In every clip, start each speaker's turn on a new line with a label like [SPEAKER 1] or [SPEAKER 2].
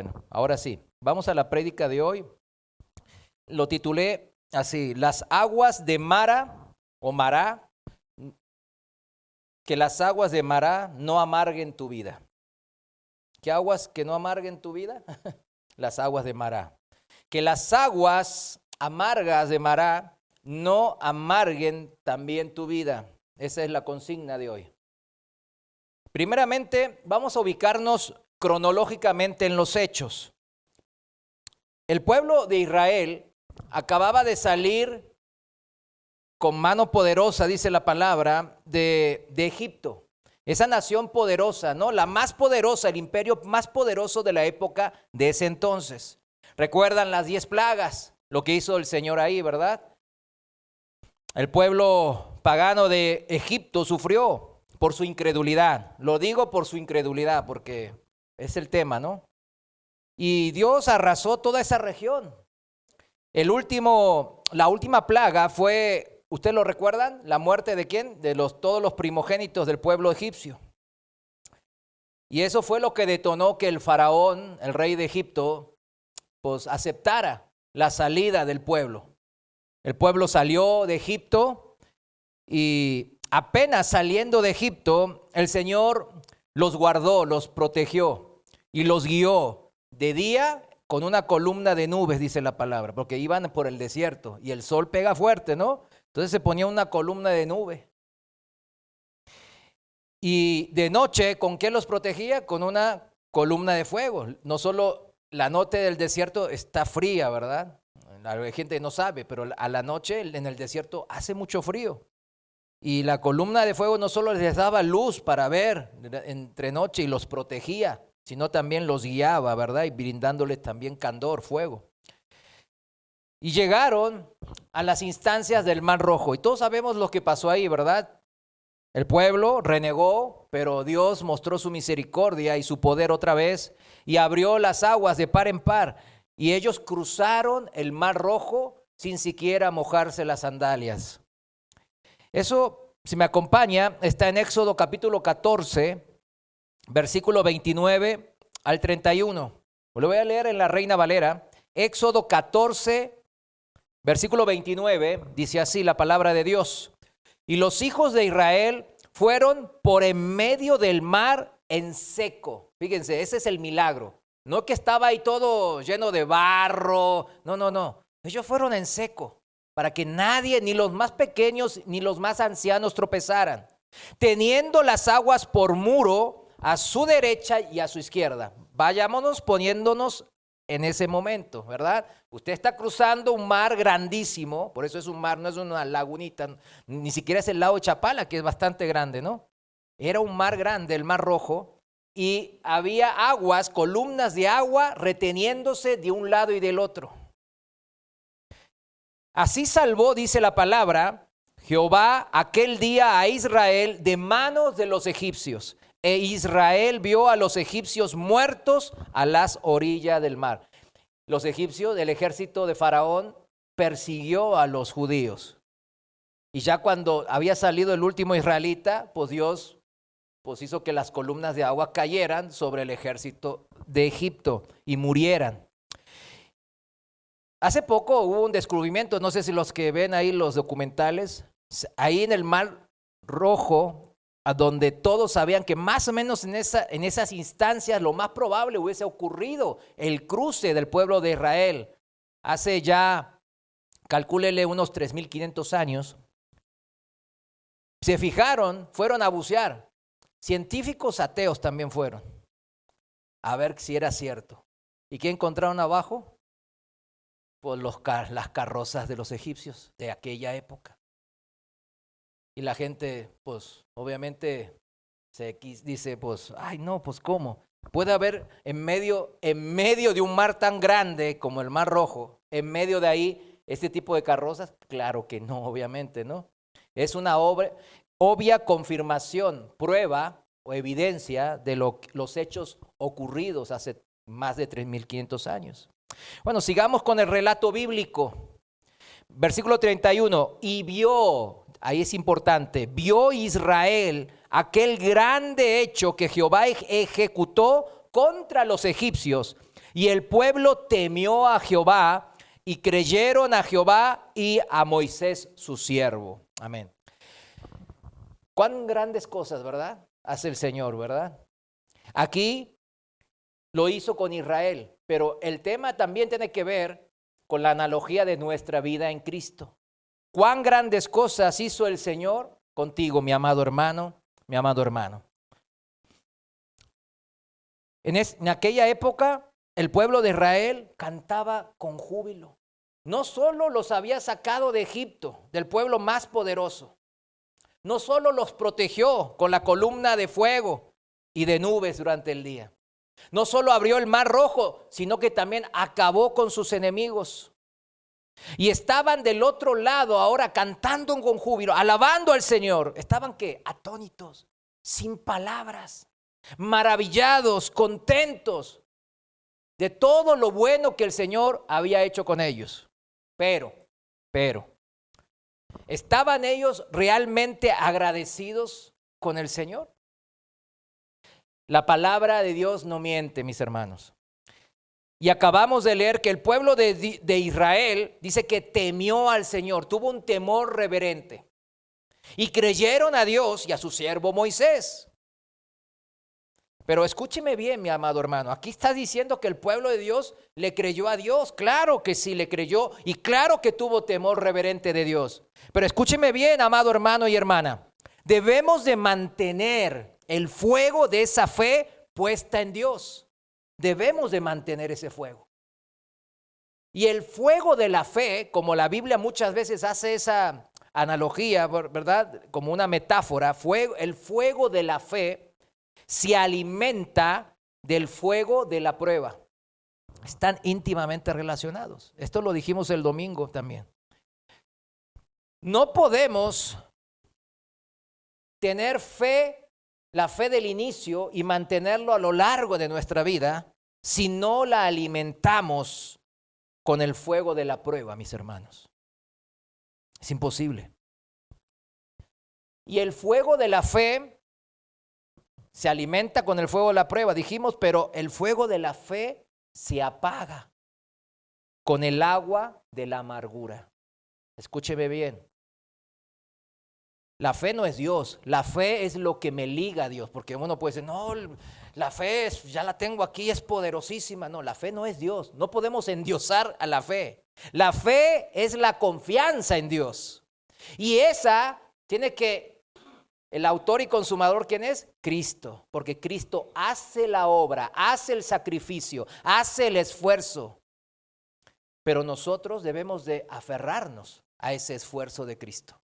[SPEAKER 1] Bueno, ahora sí, vamos a la prédica de hoy. Lo titulé así: las aguas de Mara o Mará, que las aguas de Mará no amarguen tu vida. ¿Qué aguas que no amarguen tu vida? Las aguas de Mará. Que las aguas amargas de Mará no amarguen también tu vida. Esa es la consigna de hoy. Primeramente, vamos a ubicarnos cronológicamente en los hechos. El pueblo de Israel acababa de salir con mano poderosa, dice la palabra, de Egipto. Esa nación poderosa, ¿no? La más poderosa, el imperio más poderoso de la época de ese entonces. Recuerdan las 10 plagas, lo que hizo el Señor ahí, ¿verdad? El pueblo pagano de Egipto sufrió por su incredulidad. Lo digo por su incredulidad porque es el tema, ¿no? Y Dios arrasó toda esa región. La última plaga fue, ¿ustedes lo recuerdan? ¿La muerte de quién? De todos los primogénitos del pueblo egipcio. Y eso fue lo que detonó que el faraón, el rey de Egipto, pues aceptara la salida del pueblo. El pueblo salió de Egipto y apenas saliendo de Egipto, el Señor los guardó, los protegió y los guió de día con una columna de nubes, dice la palabra, porque iban por el desierto y el sol pega fuerte, ¿no? Entonces se ponía una columna de nube. Y de noche, ¿con qué los protegía? Con una columna de fuego. No solo la noche del desierto está fría, ¿verdad? La gente no sabe, pero a la noche en el desierto hace mucho frío. Y la columna de fuego no solo les daba luz para ver entre noche y los protegía, sino también los guiaba, ¿verdad? Y brindándoles también candor, fuego. Y llegaron a las instancias del Mar Rojo. Y todos sabemos lo que pasó ahí, ¿verdad? El pueblo renegó, pero Dios mostró su misericordia y su poder otra vez y abrió las aguas de par en par. Y ellos cruzaron el Mar Rojo sin siquiera mojarse las sandalias. Eso, si me acompaña, está en Éxodo capítulo 14, versículo 29 al 31. Lo voy a leer en la Reina Valera. Éxodo 14, versículo 29, dice así la palabra de Dios. Y los hijos de Israel fueron por en medio del mar en seco. Fíjense, ese es el milagro. No que estaba ahí todo lleno de barro. No. Ellos fueron en seco para que nadie, ni los más pequeños, ni los más ancianos tropezaran. Teniendo las aguas por muro a su derecha y a su izquierda. Vayámonos poniéndonos en ese momento, ¿verdad? Usted está cruzando un mar grandísimo, por eso es un mar, no es una lagunita, ni siquiera es el lago de Chapala, que es bastante grande, ¿no? Era un mar grande, el Mar Rojo, y había aguas, columnas de agua reteniéndose de un lado y del otro. Así salvó, dice la palabra, Jehová aquel día a Israel de manos de los egipcios. E Israel vio a los egipcios muertos a las orillas del mar. Los egipcios, el ejército de Faraón, persiguió a los judíos. Y ya cuando había salido el último israelita, pues Dios hizo que las columnas de agua cayeran sobre el ejército de Egipto y murieran. Hace poco hubo un descubrimiento, no sé si los que ven ahí los documentales, ahí en el Mar Rojo, a donde todos sabían que más o menos en esas instancias lo más probable hubiese ocurrido el cruce del pueblo de Israel. Hace ya, calcúlele, unos 3,500 años. Se fijaron, fueron a bucear. Científicos ateos también fueron a ver si era cierto. ¿Y qué encontraron abajo? Pues las carrozas de los egipcios de aquella época. Y la gente, pues, obviamente dice, pues, ay, no, pues, ¿cómo? ¿Puede haber en medio de un mar tan grande como el Mar Rojo, en medio de ahí, este tipo de carrozas? Claro que no, obviamente, ¿no? Es una obvia confirmación, prueba o evidencia de los hechos ocurridos hace más de 3,500 años. Bueno, sigamos con el relato bíblico. Versículo 31, y vio, ahí es importante, vio Israel aquel grande hecho que Jehová ejecutó contra los egipcios, Y el pueblo temió a Jehová y creyeron a Jehová y a Moisés su siervo. Amén. Cuán grandes cosas, ¿verdad? Hace el Señor, ¿verdad? Aquí lo hizo con Israel, pero el tema también tiene que ver con la analogía de nuestra vida en Cristo. Cuán grandes cosas hizo el Señor contigo, mi amado hermano, mi amado hermano. En aquella época, el pueblo de Israel cantaba con júbilo. No solo los había sacado de Egipto, del pueblo más poderoso. No solo los protegió con la columna de fuego y de nubes durante el día. No solo abrió el mar rojo, sino que también acabó con sus enemigos. Y estaban del otro lado ahora cantando con júbilo, alabando al Señor. Estaban ¿qué? Atónitos, sin palabras, maravillados, contentos de todo lo bueno que el Señor había hecho con ellos. Pero, ¿estaban ellos realmente agradecidos con el Señor? La palabra de Dios no miente, mis hermanos. Y acabamos de leer que el pueblo de Israel dice que temió al Señor, tuvo un temor reverente. Y creyeron a Dios y a su siervo Moisés. Pero escúcheme bien, mi amado hermano, aquí está diciendo que el pueblo de Dios le creyó a Dios. Claro que sí le creyó y claro que tuvo temor reverente de Dios. Pero escúcheme bien, amado hermano y hermana, debemos de mantener el fuego de esa fe puesta en Dios. Debemos de mantener ese fuego. Y el fuego de la fe, como la Biblia muchas veces hace esa analogía, ¿verdad? Como una metáfora, el fuego de la fe se alimenta del fuego de la prueba. Están íntimamente relacionados. Esto lo dijimos el domingo también. No podemos tener fe, la fe del inicio y mantenerlo a lo largo de nuestra vida si no la alimentamos con el fuego de la prueba, mis hermanos. Es imposible. Y el fuego de la fe se alimenta con el fuego de la prueba, dijimos, pero el fuego de la fe se apaga con el agua de la amargura. Escúcheme bien. La fe no es Dios, la fe es lo que me liga a Dios, porque uno puede decir, no, la fe ya la tengo aquí, es poderosísima. No, la fe no es Dios, no podemos endiosar a la fe. La fe es la confianza en Dios. Y esa tiene que, el autor y consumador, ¿quién es? Cristo, porque Cristo hace la obra, hace el sacrificio, hace el esfuerzo. Pero nosotros debemos de aferrarnos a ese esfuerzo de Cristo.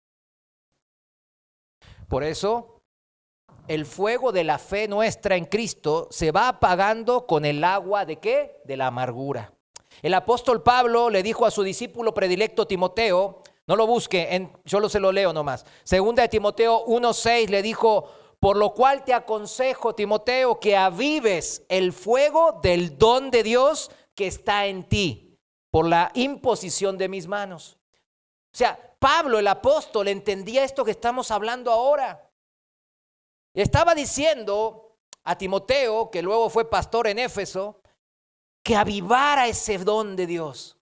[SPEAKER 1] Por eso, el fuego de la fe nuestra en Cristo se va apagando con el agua ¿de qué? De la amargura. El apóstol Pablo le dijo a su discípulo predilecto Timoteo, no lo busque, yo se lo leo nomás. Segunda de Timoteo 1:6 le dijo, por lo cual te aconsejo, Timoteo, que avives el fuego del don de Dios que está en ti, por la imposición de mis manos. O sea, Pablo, el apóstol, entendía esto que estamos hablando ahora. Estaba diciendo a Timoteo, que luego fue pastor en Éfeso, que avivara ese don de Dios.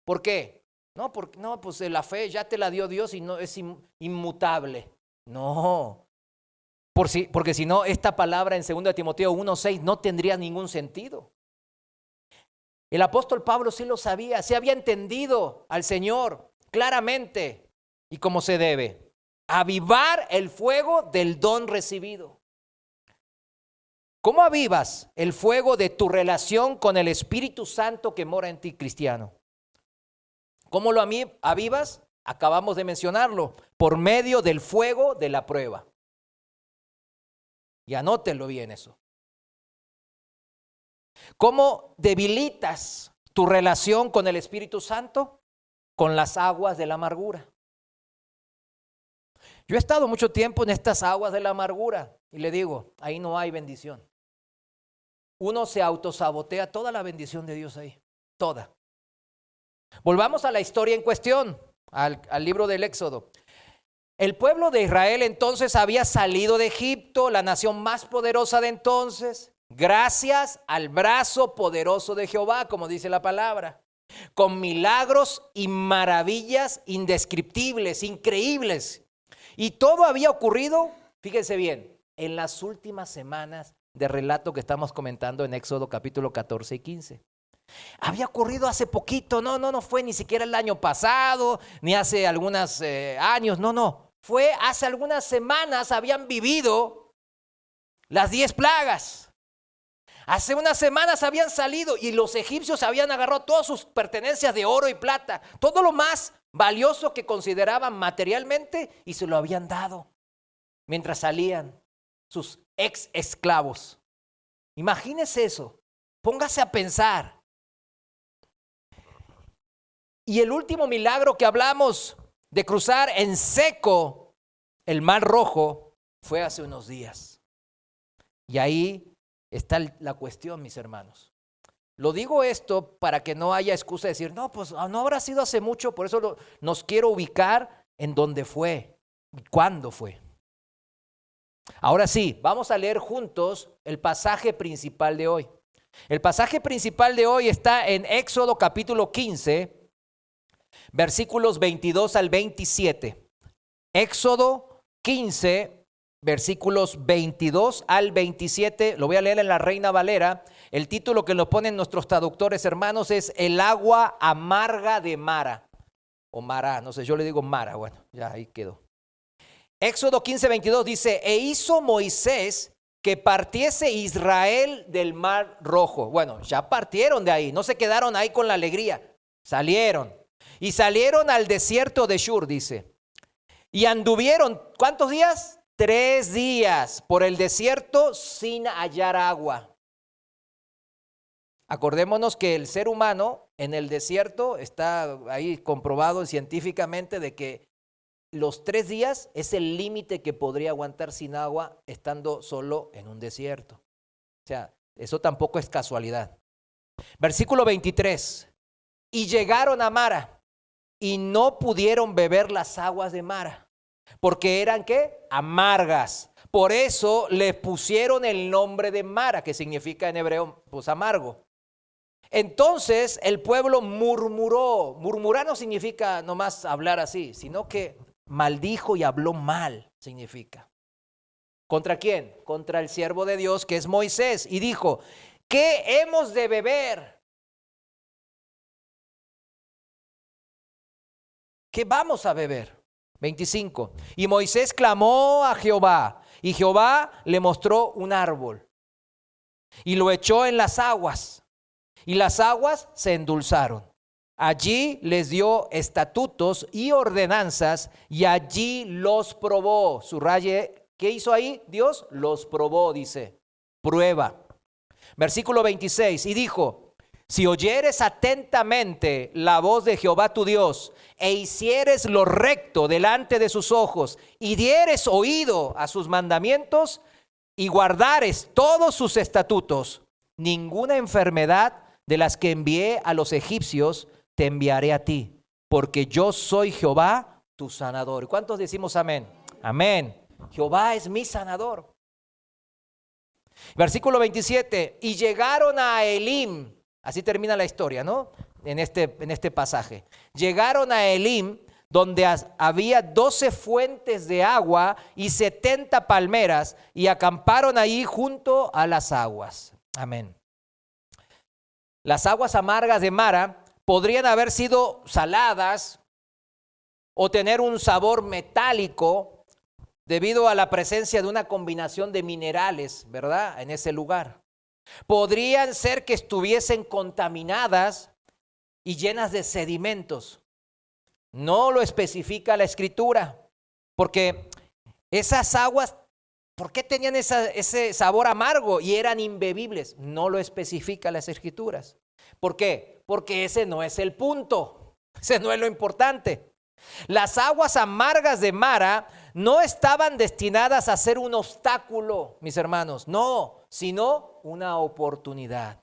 [SPEAKER 1] ¿Por qué? No, pues la fe ya te la dio Dios y no es inmutable. No, porque si no, esta palabra en 2 Timoteo 1:6 no tendría ningún sentido. El apóstol Pablo sí lo sabía, sí había entendido al Señor claramente y como se debe. Avivar el fuego del don recibido. ¿Cómo avivas el fuego de tu relación con el Espíritu Santo que mora en ti, cristiano? ¿Cómo lo avivas? Acabamos de mencionarlo, por medio del fuego de la prueba. Y anótenlo bien eso. ¿Cómo debilitas tu relación con el Espíritu Santo? Con las aguas de la amargura. Yo he estado mucho tiempo en estas aguas de la amargura y le digo, ahí no hay bendición. Uno se autosabotea toda la bendición de Dios ahí, toda. Volvamos a la historia en cuestión, al libro del Éxodo. El pueblo de Israel entonces había salido de Egipto, la nación más poderosa de entonces, gracias al brazo poderoso de Jehová, como dice la palabra, con milagros y maravillas indescriptibles, increíbles. Y todo había ocurrido, fíjense bien, en las últimas semanas de relato que estamos comentando en Éxodo capítulo 14 y 15. Había ocurrido hace poquito, no fue ni siquiera el año pasado, ni hace algunos años, no. Fue hace algunas semanas habían vivido las 10 plagas. Hace unas semanas habían salido y los egipcios habían agarrado todas sus pertenencias de oro y plata, todo lo más valioso que consideraban materialmente y se lo habían dado mientras salían sus ex esclavos. Imagínese eso, póngase a pensar. Y el último milagro que hablamos de cruzar en seco el Mar Rojo fue hace unos días. Y ahí está la cuestión, mis hermanos. Lo digo esto para que no haya excusa de decir, no, pues no habrá sido hace mucho, por eso nos quiero ubicar en dónde fue y cuándo fue. Ahora sí, vamos a leer juntos el pasaje principal de hoy. El pasaje principal de hoy está en Éxodo capítulo 15, versículos 22 al 27. Éxodo 15, versículos 22 al 27. Lo voy a leer en la Reina Valera. El título que lo ponen nuestros traductores hermanos es El agua amarga de Mara. O Mara, no sé, yo le digo Mara. Bueno, ya ahí quedó. Éxodo 15, 22 dice, e hizo Moisés que partiese Israel del Mar Rojo. Bueno, ya partieron de ahí, no se quedaron ahí con la alegría, salieron. Y salieron al desierto de Shur, dice. Y anduvieron, ¿cuántos días? 3 días por el desierto sin hallar agua. Acordémonos que el ser humano en el desierto está ahí comprobado científicamente de que los 3 días es el límite que podría aguantar sin agua estando solo en un desierto. O sea, eso tampoco es casualidad. Versículo 23. Y llegaron a Mara y no pudieron beber las aguas de Mara, porque eran, ¿qué? Amargas. Por eso le pusieron el nombre de Mara, que significa en hebreo, pues amargo. Entonces el pueblo murmuró. Murmurar no significa nomás hablar así, sino que maldijo y habló mal, significa. ¿Contra quién? Contra el siervo de Dios que es Moisés. Y dijo, ¿qué hemos de beber? ¿Qué vamos a beber? 25. Y Moisés clamó a Jehová, y Jehová le mostró un árbol, y lo echó en las aguas, y las aguas se endulzaron. Allí les dio estatutos y ordenanzas, y allí los probó. Subraye, ¿qué hizo ahí? Dios los probó, dice. Prueba. Versículo 26, y dijo, si oyeres atentamente la voz de Jehová tu Dios, e hicieres lo recto delante de sus ojos, y dieres oído a sus mandamientos, y guardares todos sus estatutos, ninguna enfermedad de las que envié a los egipcios te enviaré a ti, porque yo soy Jehová tu sanador. ¿Cuántos decimos amén? Amén. Jehová es mi sanador. Versículo 27, y llegaron a Elim. Así termina la historia, ¿no? En este pasaje. Llegaron a Elim, donde había 12 fuentes de agua y 70 palmeras, y acamparon ahí junto a las aguas. Amén. Las aguas amargas de Mara podrían haber sido saladas o tener un sabor metálico debido a la presencia de una combinación de minerales, ¿verdad? En ese lugar. Podrían ser que estuviesen contaminadas y llenas de sedimentos. No lo especifica la Escritura, porque esas aguas, ¿por qué tenían ese sabor amargo y eran imbebibles? No lo especifica las Escrituras. ¿Por qué? Porque ese no es el punto, ese no es lo importante. Las aguas amargas de Mara no estaban destinadas a ser un obstáculo, mis hermanos, no, sino una oportunidad.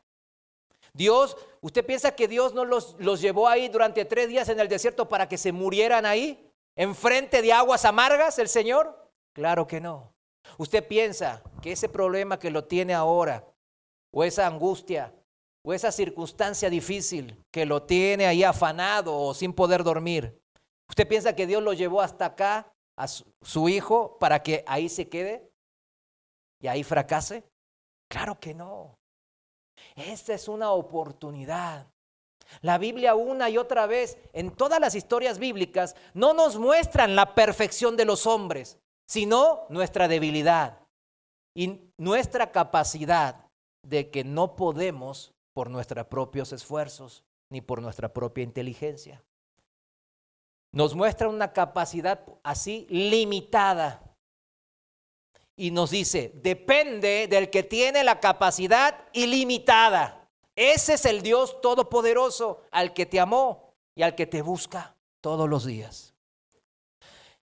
[SPEAKER 1] Dios, ¿usted piensa que Dios no los llevó ahí durante 3 días en el desierto para que se murieran ahí, enfrente de aguas amargas, el Señor? Claro que no. ¿Usted piensa que ese problema que lo tiene ahora, o esa angustia, o esa circunstancia difícil que lo tiene ahí afanado o sin poder dormir. ¿Usted piensa que Dios lo llevó hasta acá, a su hijo, para que ahí se quede y ahí fracase? Claro que no. Esta es una oportunidad. La Biblia una y otra vez, en todas las historias bíblicas, no nos muestran la perfección de los hombres, sino nuestra debilidad y nuestra capacidad de que no podemos por nuestros propios esfuerzos ni por nuestra propia inteligencia. Nos muestra una capacidad así limitada y nos dice, depende del que tiene la capacidad ilimitada. Ese es el Dios todopoderoso al que te amó y al que te busca todos los días.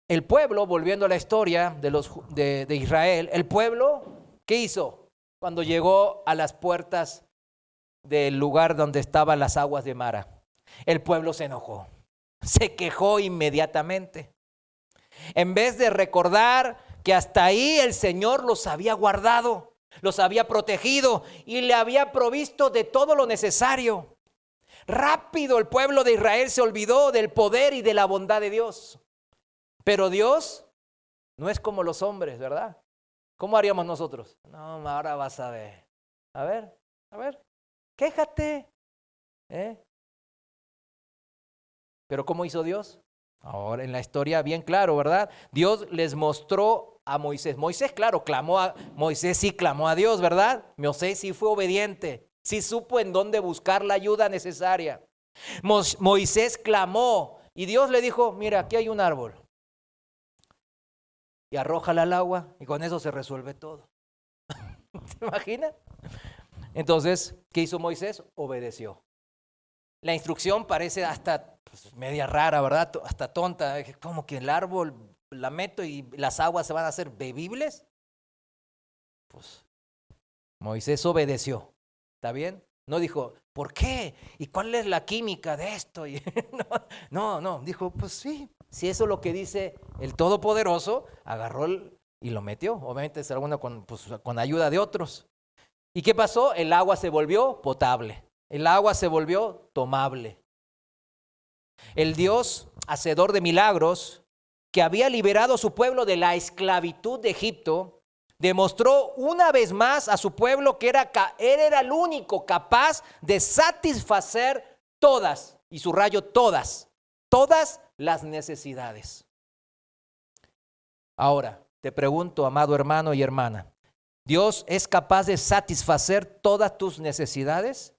[SPEAKER 1] El pueblo, volviendo a la historia de Israel, el pueblo, ¿qué hizo? Cuando llegó a las puertas del lugar donde estaban las aguas de Mara, el pueblo se enojó, se quejó inmediatamente. En vez de recordar que hasta ahí el Señor los había guardado, los había protegido y le había provisto de todo lo necesario. Rápido el pueblo de Israel se olvidó del poder y de la bondad de Dios. Pero Dios no es como los hombres, ¿verdad? ¿Cómo haríamos nosotros? No, ahora vas a ver. A ver, quéjate. Pero ¿cómo hizo Dios? Ahora en la historia bien claro, ¿verdad? Dios les mostró a Moisés. Moisés, claro, Moisés sí clamó a Dios, ¿verdad? Moisés sí fue obediente, sí supo en dónde buscar la ayuda necesaria. Moisés clamó y Dios le dijo, mira, aquí hay un árbol. Y arrójala al agua y con eso se resuelve todo. ¿Te imaginas? Entonces, ¿qué hizo Moisés? Obedeció. La instrucción parece hasta media rara, ¿verdad? Hasta tonta. Como que el árbol la meto y las aguas se van a hacer bebibles. Pues Moisés obedeció. ¿Está bien? No dijo, ¿por qué? ¿Y cuál es la química de esto? No, dijo, pues sí, si eso es lo que dice el Todopoderoso, agarró y lo metió. Obviamente es alguna con ayuda de otros. ¿Y qué pasó? El agua se volvió potable. El agua se volvió tomable. El Dios, hacedor de milagros, que había liberado a su pueblo de la esclavitud de Egipto, demostró una vez más a su pueblo que él era el único capaz de satisfacer todas, y subrayo todas las necesidades. Ahora, te pregunto, amado hermano y hermana, ¿Dios es capaz de satisfacer todas tus necesidades?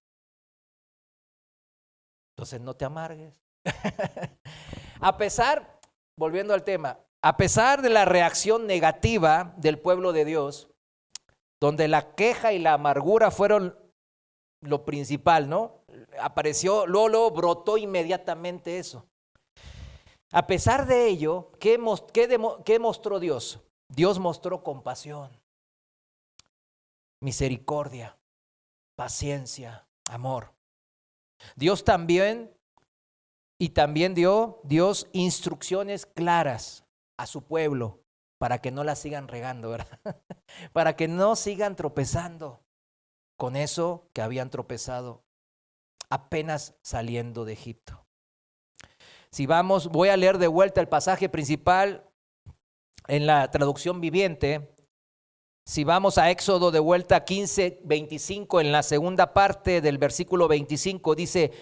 [SPEAKER 1] Entonces no te amargues. Volviendo al tema, a pesar de la reacción negativa del pueblo de Dios, donde la queja y la amargura fueron lo principal, ¿no? Apareció, luego brotó inmediatamente eso. A pesar de ello, ¿qué mostró Dios? Dios mostró compasión, misericordia, paciencia, amor. Dios también dio Dios instrucciones claras a su pueblo para que no la sigan regando, ¿verdad? Para que no sigan tropezando con eso que habían tropezado apenas saliendo de Egipto. Voy a leer de vuelta el pasaje principal en la traducción viviente. Si vamos a Éxodo de vuelta 15:25, en la segunda parte del versículo 25, dice,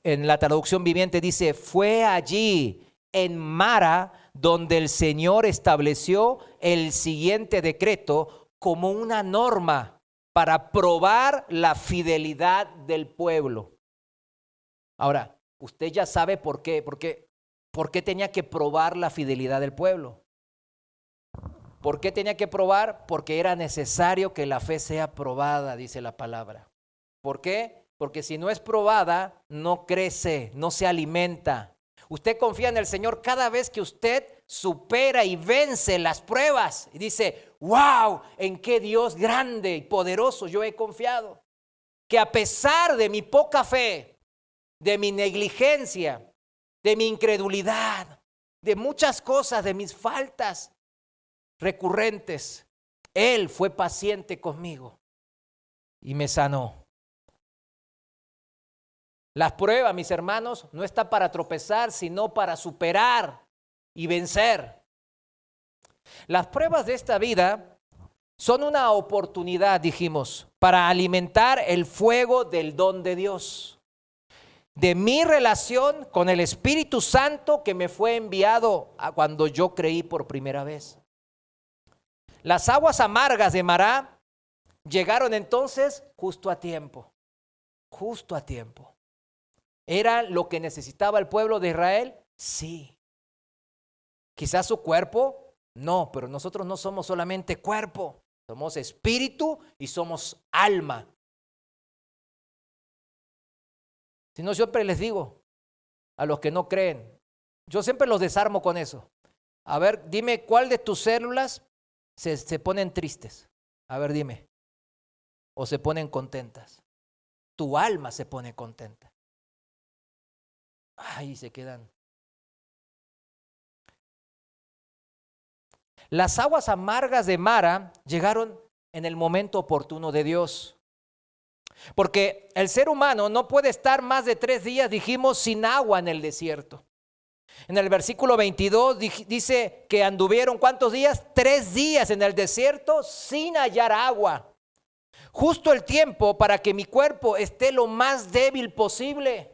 [SPEAKER 1] en la traducción viviente dice, fue allí en Mara donde el Señor estableció el siguiente decreto como una norma para probar la fidelidad del pueblo. Ahora, usted ya sabe por qué tenía que probar la fidelidad del pueblo. ¿Por qué tenía que probar? Porque era necesario que la fe sea probada, dice la palabra. ¿Por qué? Porque si no es probada, no crece, no se alimenta. Usted confía en el Señor cada vez que usted supera y vence las pruebas y dice, wow, en qué Dios grande y poderoso yo he confiado. Que a pesar de mi poca fe, de mi negligencia, de mi incredulidad, de muchas cosas, de mis faltas recurrentes, Él fue paciente conmigo y me sanó. Las pruebas, mis hermanos, no está para tropezar, sino para superar y vencer. Las pruebas de esta vida son una oportunidad, dijimos, para alimentar el fuego del don de Dios, de mi relación con el Espíritu Santo que me fue enviado cuando yo creí por primera vez. Las aguas amargas de Mará llegaron entonces justo a tiempo, justo a tiempo. ¿Era lo que necesitaba el pueblo de Israel? Sí. Quizás su cuerpo, no, pero nosotros no somos solamente cuerpo, somos espíritu y somos alma. Si no, siempre les digo a los que no creen, yo siempre los desarmo con eso. A ver, dime cuál de tus células se ponen tristes. A ver, dime. O se ponen contentas. Tu alma se pone contenta. Ay, se quedan. Las aguas amargas de Mara llegaron en el momento oportuno de Dios. Porque el ser humano no puede estar más de 3 días, dijimos, sin agua en el desierto. En el versículo 22 dice que anduvieron, ¿cuántos días? 3 días en el desierto sin hallar agua. Justo el tiempo para que mi cuerpo esté lo más débil posible.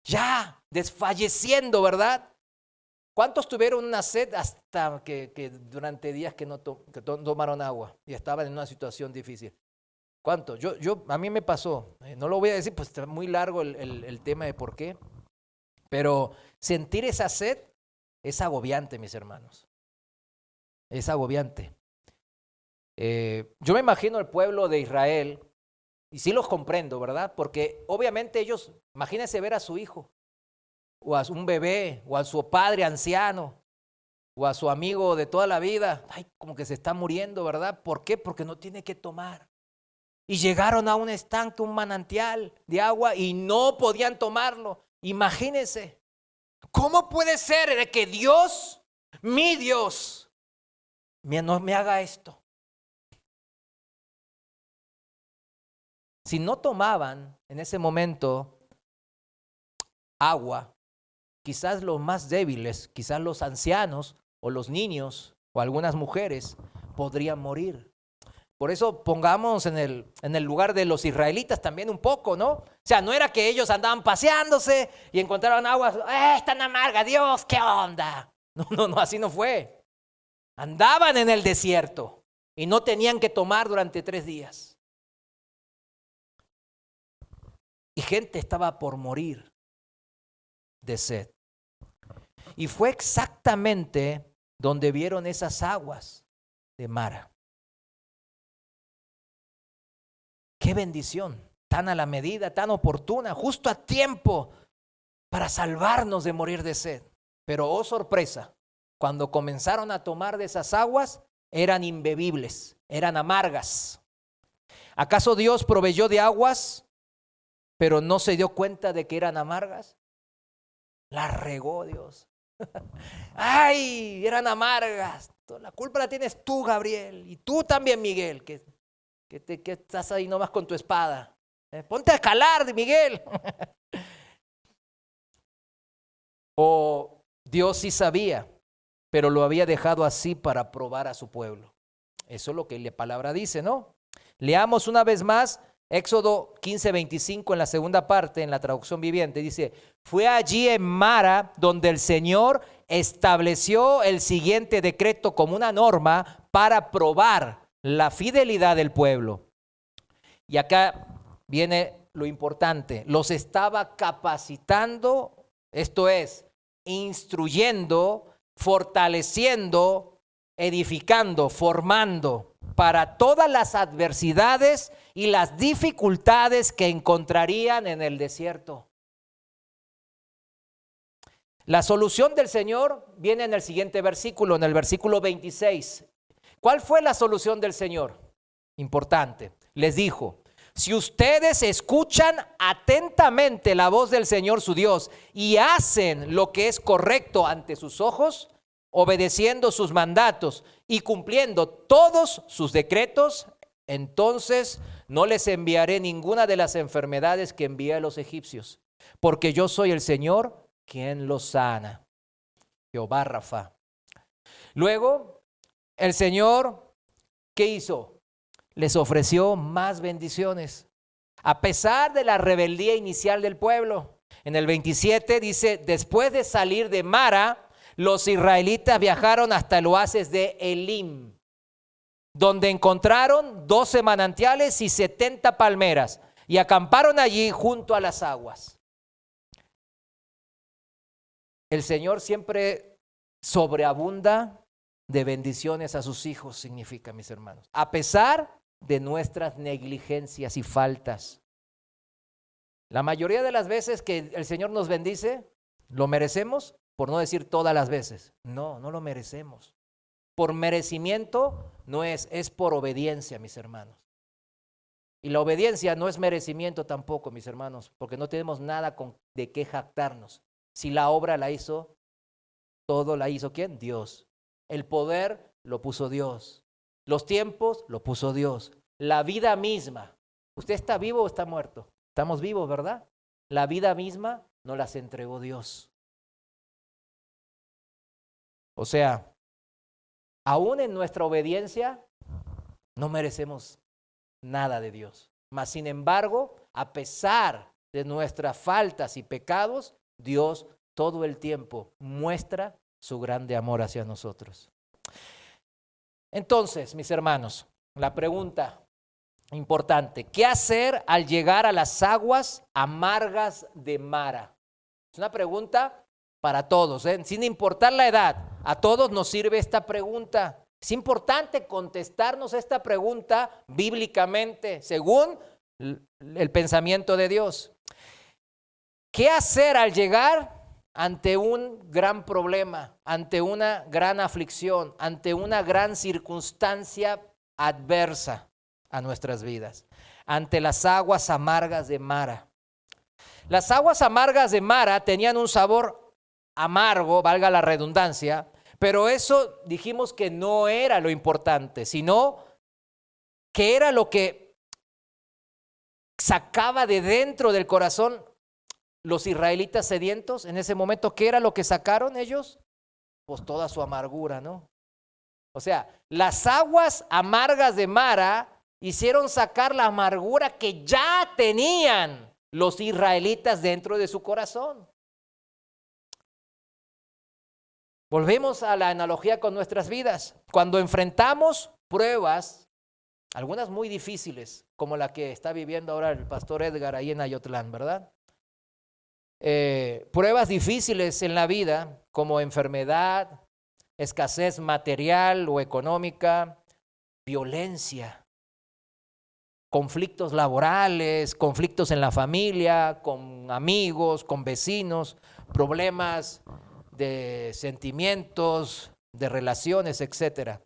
[SPEAKER 1] Ya, desfalleciendo, ¿verdad? ¿Cuántos tuvieron una sed hasta que durante días que no tomaron agua y estaban en una situación difícil? ¿Cuántos? A mí me pasó, no lo voy a decir, pues está muy largo el tema de por qué, pero sentir esa sed es agobiante, mis hermanos. Es agobiante. Yo me imagino el pueblo de Israel, y sí los comprendo, ¿verdad? Porque obviamente ellos, imagínense ver a su hijo, o a un bebé, o a su padre anciano, o a su amigo de toda la vida, ay, como que se está muriendo, ¿verdad? ¿Por qué? Porque no tiene que tomar. Y llegaron a un estanque, un manantial de agua, y no podían tomarlo. Imagínense, ¿cómo puede ser que Dios, mi Dios, no me haga esto? Si no tomaban en ese momento agua, quizás los más débiles, quizás los ancianos o los niños o algunas mujeres podrían morir. Por eso pongamos en el lugar de los israelitas también un poco, ¿no? O sea, no era que ellos andaban paseándose y encontraron agua, es tan amarga, Dios, ¿qué onda? No, así no fue. Andaban en el desierto y no tenían que tomar durante 3 días. Y gente estaba por morir de sed. Y fue exactamente donde vieron esas aguas de Mara. Qué bendición, tan a la medida, tan oportuna, justo a tiempo para salvarnos de morir de sed. Pero oh sorpresa, cuando comenzaron a tomar de esas aguas, eran imbebibles, eran amargas. ¿Acaso Dios proveyó de aguas, pero no se dio cuenta de que eran amargas? La regó Dios. ¡Ay! Eran amargas. La culpa la tienes tú, Gabriel, y tú también, Miguel, que estás ahí nomás con tu espada. Ponte a calar, Miguel. O Dios sí sabía, pero lo había dejado así para probar a su pueblo. Eso es lo que la palabra dice, ¿no? Leamos una vez más Éxodo 15:25 en la segunda parte, en la traducción viviente, dice: fue allí en Mara donde el Señor estableció el siguiente decreto como una norma para probar la fidelidad del pueblo. Y acá viene lo importante: los estaba capacitando, esto es, instruyendo, fortaleciendo, edificando, formando para todas las adversidades y las dificultades que encontrarían en el desierto. La solución del Señor viene en el siguiente versículo, en el versículo 26. ¿Cuál fue la solución del Señor? Importante. Les dijo: si ustedes escuchan atentamente la voz del Señor su Dios y hacen lo que es correcto ante sus ojos, obedeciendo sus mandatos y cumpliendo todos sus decretos, Entonces no les enviaré ninguna de las enfermedades que envié a los egipcios, porque yo soy el Señor quien los sana. Jehová Rafa. Luego, el Señor, ¿qué hizo? Les ofreció más bendiciones, a pesar de la rebeldía inicial del pueblo. En el 27 dice, después de salir de Mara, los israelitas viajaron hasta el oasis de Elim, donde encontraron 12 manantiales y 70 palmeras, y acamparon allí junto a las aguas. El Señor siempre sobreabunda de bendiciones a sus hijos, significa, mis hermanos, a pesar de nuestras negligencias y faltas. La mayoría de las veces que el Señor nos bendice, ¿lo merecemos? Por no decir todas las veces. No, no lo merecemos. Por merecimiento no es por obediencia, mis hermanos. Y la obediencia no es merecimiento tampoco, mis hermanos, porque no tenemos nada de qué jactarnos. Si la obra la hizo, todo la hizo ¿quién? Dios. El poder lo puso Dios. Los tiempos lo puso Dios. La vida misma. ¿Usted está vivo o está muerto? Estamos vivos, ¿verdad? La vida misma nos las entregó Dios. O sea, aún en nuestra obediencia no merecemos nada de Dios. Mas, sin embargo, a pesar de nuestras faltas y pecados, Dios todo el tiempo muestra su grande amor hacia nosotros. Entonces, mis hermanos, la pregunta importante, ¿qué hacer al llegar a las aguas amargas de Mara? Es una pregunta para todos, sin importar la edad. A todos nos sirve esta pregunta. Es importante contestarnos esta pregunta bíblicamente, según el pensamiento de Dios. ¿Qué hacer al llegar ante un gran problema, ante una gran aflicción, ante una gran circunstancia adversa a nuestras vidas, ante las aguas amargas de Mara? Las aguas amargas de Mara tenían un sabor amargo, valga la redundancia, pero eso dijimos que no era lo importante, sino que era lo que sacaba de dentro del corazón los israelitas sedientos. En ese momento, ¿qué era lo que sacaron ellos? Pues toda su amargura, ¿no? O sea, las aguas amargas de Mara hicieron sacar la amargura que ya tenían los israelitas dentro de su corazón. Volvemos a la analogía con nuestras vidas. Cuando enfrentamos pruebas, algunas muy difíciles, como la que está viviendo ahora el pastor Edgar ahí en Ayotlán, ¿verdad? Pruebas difíciles en la vida, como enfermedad, escasez material o económica, violencia, conflictos laborales, conflictos en la familia, con amigos, con vecinos, problemas de sentimientos, de relaciones, etcétera.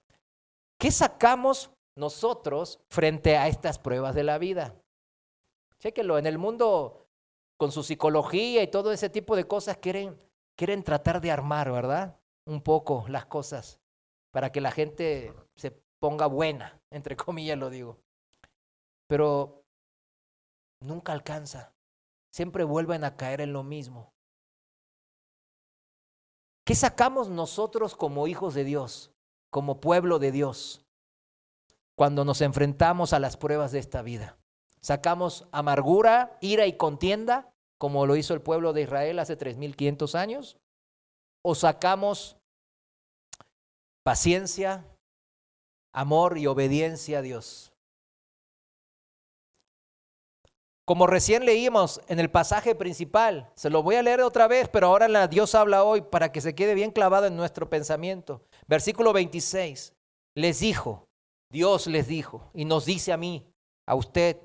[SPEAKER 1] ¿Qué sacamos nosotros frente a estas pruebas de la vida? Chéquenlo, en el mundo con su psicología y todo ese tipo de cosas quieren tratar de armar, ¿verdad? Un poco las cosas para que la gente se ponga buena, entre comillas lo digo. Pero nunca alcanza. Siempre vuelven a caer en lo mismo. ¿Qué sacamos nosotros como hijos de Dios, como pueblo de Dios, cuando nos enfrentamos a las pruebas de esta vida? ¿Sacamos amargura, ira y contienda, como lo hizo el pueblo de Israel hace 3,500 años? ¿O sacamos paciencia, amor y obediencia a Dios? Como recién leímos en el pasaje principal, se lo voy a leer otra vez, pero ahora Dios habla hoy para que se quede bien clavado en nuestro pensamiento. Versículo 26, Dios les dijo, y nos dice a mí, a usted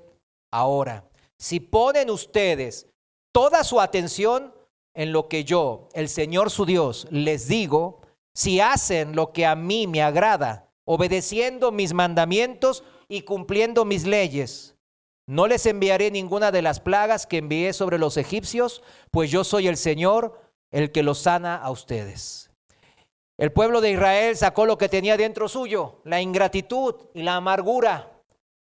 [SPEAKER 1] ahora, si ponen ustedes toda su atención en lo que yo, el Señor su Dios, les digo, si hacen lo que a mí me agrada, obedeciendo mis mandamientos y cumpliendo mis leyes, no les enviaré ninguna de las plagas que envié sobre los egipcios, pues yo soy el Señor, el que los sana a ustedes. El pueblo de Israel sacó lo que tenía dentro suyo, la ingratitud y la amargura.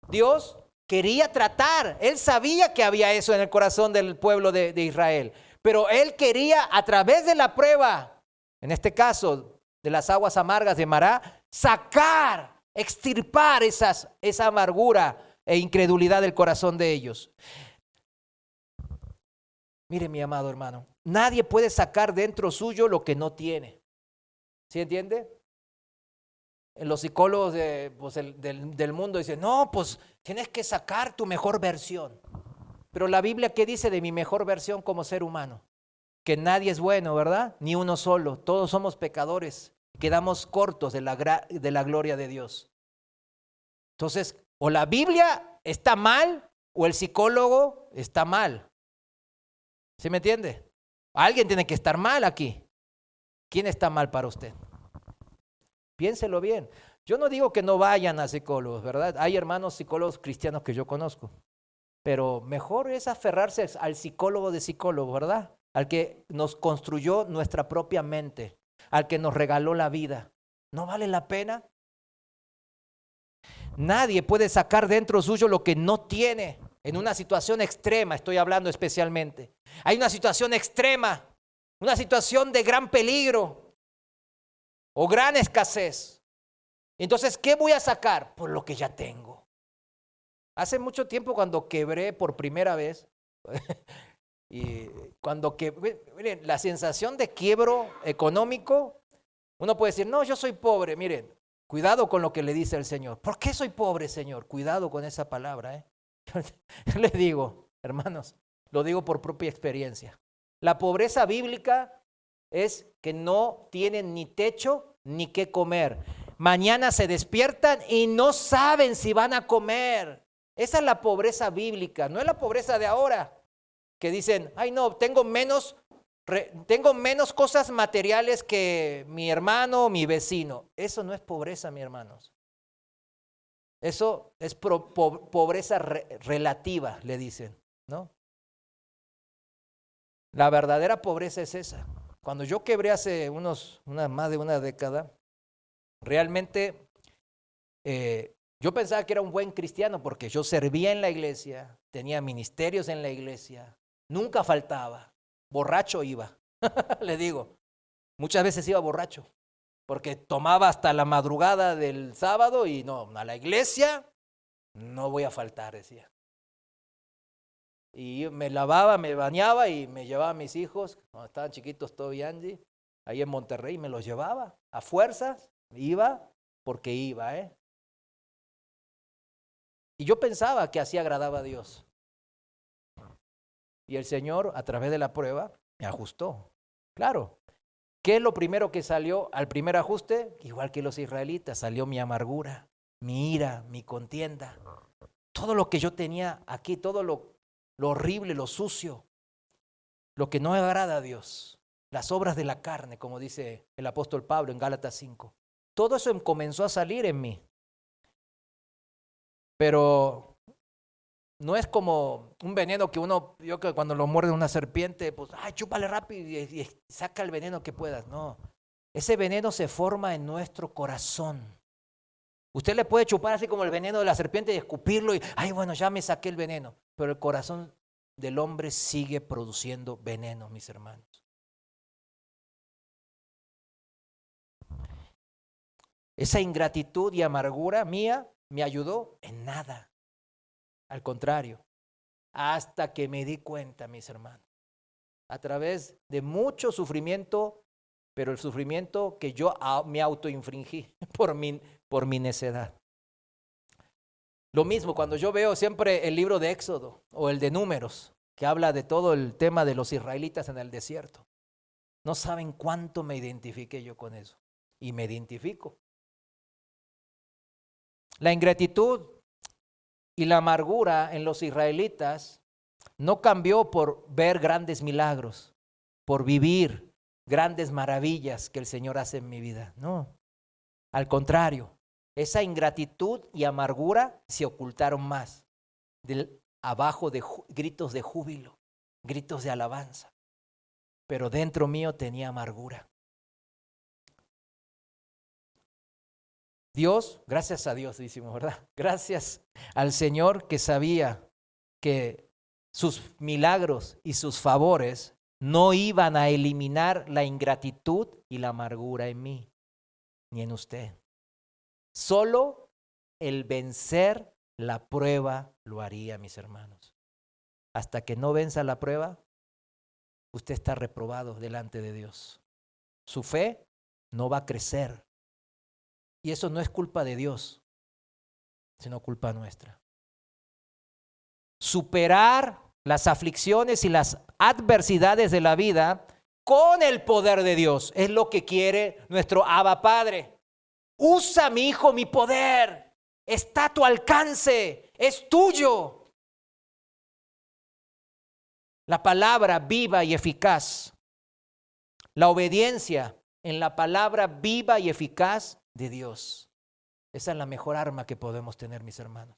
[SPEAKER 1] Dios quería tratar. Él sabía que había eso en el corazón del pueblo de Israel. Pero Él quería, a través de la prueba, en este caso de las aguas amargas de Mará, sacar, extirpar esa amargura e incredulidad del corazón de ellos. Mire, mi amado hermano, nadie puede sacar dentro suyo lo que no tiene. ¿Sí entiende? Los psicólogos del mundo dicen, no, pues tienes que sacar tu mejor versión. Pero la Biblia, ¿qué dice de mi mejor versión como ser humano? Que nadie es bueno, ¿verdad? Ni uno solo. Todos somos pecadores. Quedamos cortos de la gloria de Dios. Entonces, o la Biblia está mal o el psicólogo está mal. ¿Sí me entiende? Alguien tiene que estar mal aquí. ¿Quién está mal para usted? Piénselo bien. Yo no digo que no vayan a psicólogos, ¿verdad? Hay hermanos psicólogos cristianos que yo conozco. Pero mejor es aferrarse al psicólogo de psicólogos, ¿verdad? Al que nos construyó nuestra propia mente, al que nos regaló la vida. ¿No vale la pena? Nadie puede sacar dentro suyo lo que no tiene. En una situación extrema, estoy hablando especialmente. Hay una situación extrema, una situación de gran peligro o gran escasez. Entonces, ¿qué voy a sacar? Pues lo que ya tengo. Hace mucho tiempo cuando quebré por primera vez, y cuando miren, la sensación de quiebro económico, uno puede decir, no, yo soy pobre. Miren, cuidado con lo que le dice el Señor. ¿Por qué soy pobre, Señor? Cuidado con esa palabra, Yo les digo, hermanos, lo digo por propia experiencia. La pobreza bíblica es que no tienen ni techo ni qué comer. Mañana se despiertan y no saben si van a comer. Esa es la pobreza bíblica, no es la pobreza de ahora, que dicen, ay no, tengo menos cosas materiales que mi hermano o mi vecino. Eso no es pobreza, mis hermanos. Eso es pobreza relativa, le dicen, ¿no? La verdadera pobreza es esa. Cuando yo quebré hace más de una década, realmente yo pensaba que era un buen cristiano porque yo servía en la iglesia, tenía ministerios en la iglesia, nunca faltaba, borracho iba, le digo, muchas veces iba borracho. Porque tomaba hasta la madrugada del sábado y no, a la iglesia no voy a faltar, decía. Y me lavaba, me bañaba y me llevaba a mis hijos, cuando estaban chiquitos Toby y Angie, ahí en Monterrey, me los llevaba. A fuerzas, iba porque iba, Y yo pensaba que así agradaba a Dios. Y el Señor, a través de la prueba, me ajustó. Claro. ¿Qué es lo primero que salió al primer ajuste? Igual que los israelitas, salió mi amargura, mi ira, mi contienda. Todo lo que yo tenía aquí, todo lo horrible, lo sucio, lo que no agrada a Dios, las obras de la carne, como dice el apóstol Pablo en Gálatas 5. Todo eso comenzó a salir en mí. Pero no es como un veneno que yo que cuando lo muerde una serpiente, pues, ay, chúpale rápido y saca el veneno que puedas. No, ese veneno se forma en nuestro corazón. Usted le puede chupar así como el veneno de la serpiente y escupirlo y, ay, bueno, ya me saqué el veneno. Pero el corazón del hombre sigue produciendo veneno, mis hermanos. Esa ingratitud y amargura mía me ayudó en nada. Al contrario, hasta que me di cuenta, mis hermanos, a través de mucho sufrimiento, pero el sufrimiento que yo me autoinfringí por mi necedad. Lo mismo cuando yo veo siempre el libro de Éxodo o el de Números, que habla de todo el tema de los israelitas en el desierto. No saben cuánto me identifiqué yo con eso. Y me identifico. La ingratitud y la amargura en los israelitas no cambió por ver grandes milagros, por vivir grandes maravillas que el Señor hace en mi vida. No, al contrario, esa ingratitud y amargura se ocultaron más abajo de gritos de júbilo, gritos de alabanza. Pero dentro mío tenía amargura. Dios, gracias a Dios, decimos, ¿verdad? Gracias al Señor que sabía que sus milagros y sus favores no iban a eliminar la ingratitud y la amargura en mí, ni en usted. Solo el vencer la prueba lo haría, mis hermanos. Hasta que no venza la prueba, usted está reprobado delante de Dios. Su fe no va a crecer. Y eso no es culpa de Dios, sino culpa nuestra. Superar las aflicciones y las adversidades de la vida con el poder de Dios es lo que quiere nuestro Abba Padre. Usa, mi hijo, mi poder. Está a tu alcance. Es tuyo. La palabra viva y eficaz. La obediencia en la palabra viva y eficaz de Dios. Esa es la mejor arma que podemos tener, mis hermanos.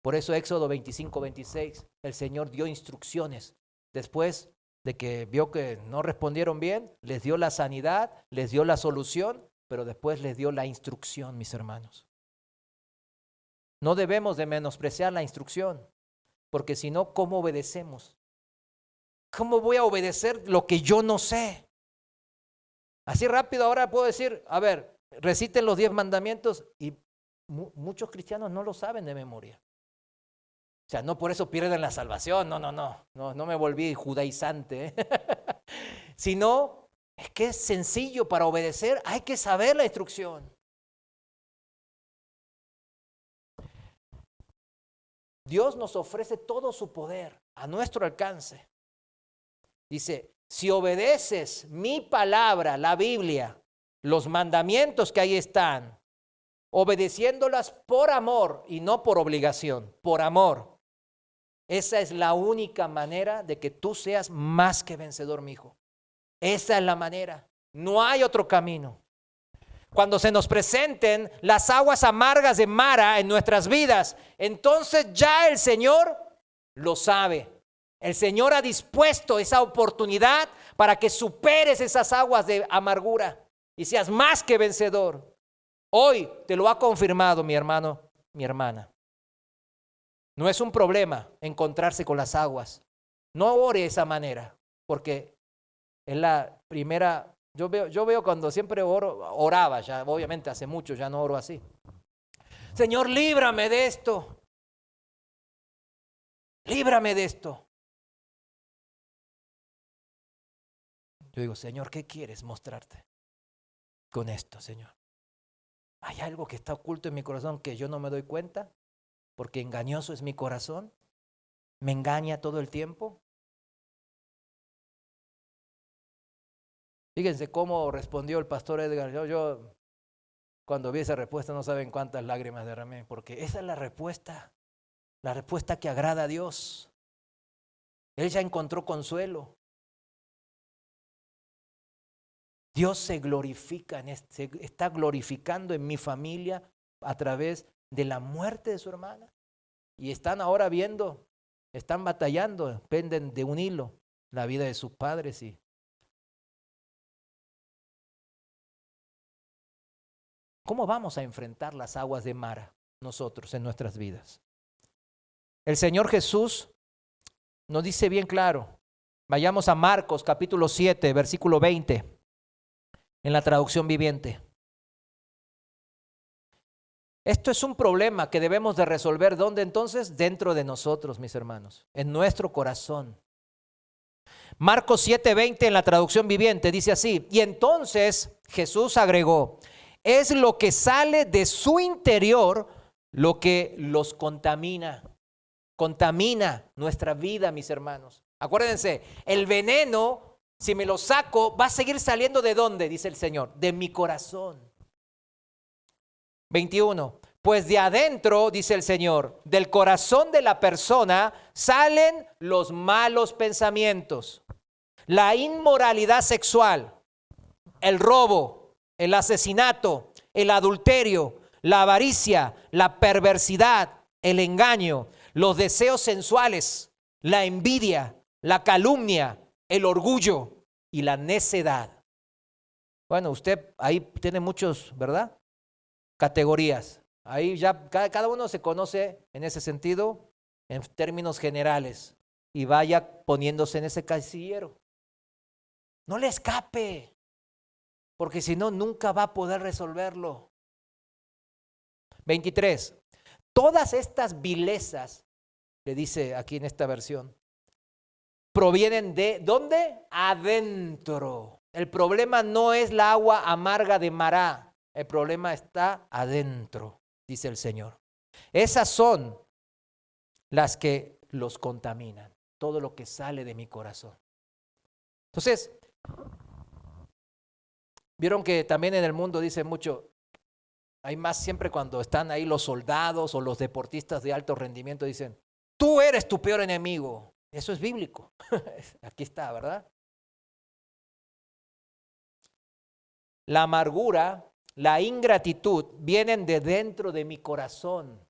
[SPEAKER 1] Por eso Éxodo 25:26, el Señor dio instrucciones. Después de que vio que no respondieron bien, les dio la sanidad, les dio la solución, pero después les dio la instrucción, mis hermanos. No debemos de menospreciar la instrucción, porque si no, ¿cómo obedecemos? ¿Cómo voy a obedecer lo que yo no sé? Así rápido ahora puedo decir, a ver, reciten los 10 mandamientos y muchos cristianos no lo saben de memoria. O sea, no por eso pierden la salvación, no me volví judaizante, sino es que es sencillo para obedecer, hay que saber la instrucción. Dios nos ofrece todo su poder a nuestro alcance. Dice, si obedeces mi palabra, la Biblia, los mandamientos que ahí están, obedeciéndolas por amor y no por obligación, por amor. Esa es la única manera de que tú seas más que vencedor, mi hijo. Esa es la manera. No hay otro camino. Cuando se nos presenten las aguas amargas de Mara en nuestras vidas, entonces ya el Señor lo sabe. El Señor ha dispuesto esa oportunidad para que superes esas aguas de amargura y seas más que vencedor. Hoy te lo ha confirmado mi hermano, mi hermana. No es un problema encontrarse con las aguas. No ore de esa manera, porque es la primera. Yo veo cuando siempre oraba, ya obviamente hace mucho ya no oro así. Señor, líbrame de esto. Líbrame de esto. Yo digo, Señor, ¿qué quieres mostrarte con esto, Señor? ¿Hay algo que está oculto en mi corazón que yo no me doy cuenta? Porque engañoso es mi corazón. ¿Me engaña todo el tiempo? Fíjense cómo respondió el pastor Edgar. Yo cuando vi esa respuesta no saben cuántas lágrimas derramé, porque esa es la respuesta que agrada a Dios. Él ya encontró consuelo. Dios se glorifica, se está glorificando en mi familia a través de la muerte de su hermana. Y están ahora viendo, están batallando, penden de un hilo la vida de sus padres. ¿Cómo vamos a enfrentar las aguas de Mara nosotros en nuestras vidas? El Señor Jesús nos dice bien claro. Vayamos a Marcos capítulo 7, versículo 20, en la traducción viviente. Esto es un problema que debemos de resolver. ¿Dónde entonces? Dentro de nosotros, mis hermanos, en nuestro corazón. Marcos 7:20 en la traducción viviente dice así: y entonces Jesús agregó, es lo que sale de su interior lo que los contamina. Contamina nuestra vida, mis hermanos. Acuérdense, el veneno, si me lo saco, va a seguir saliendo ¿de dónde? Dice el Señor, de mi corazón. 21. Pues de adentro, dice el Señor, del corazón de la persona salen los malos pensamientos, la inmoralidad sexual, el robo, el asesinato, el adulterio, la avaricia, la perversidad, el engaño, los deseos sensuales, la envidia, la calumnia, el orgullo y la necedad. Bueno, usted ahí tiene muchos, ¿verdad? categorías. Ahí ya cada uno se conoce en ese sentido, en términos generales, y vaya poniéndose en ese casillero. No le escape, porque si no, nunca va a poder resolverlo. 23. Todas estas vilezas, le dice aquí en esta versión, provienen de, ¿dónde? Adentro. El problema no es la agua amarga de Mará, el problema está adentro, dice el Señor. Esas son las que los contaminan, todo lo que sale de mi corazón. Entonces, vieron que también en el mundo dicen mucho, hay más siempre cuando están ahí los soldados o los deportistas de alto rendimiento, dicen, tú eres tu peor enemigo. Eso es bíblico. Aquí está, ¿verdad? La amargura, la ingratitud vienen de dentro de mi corazón.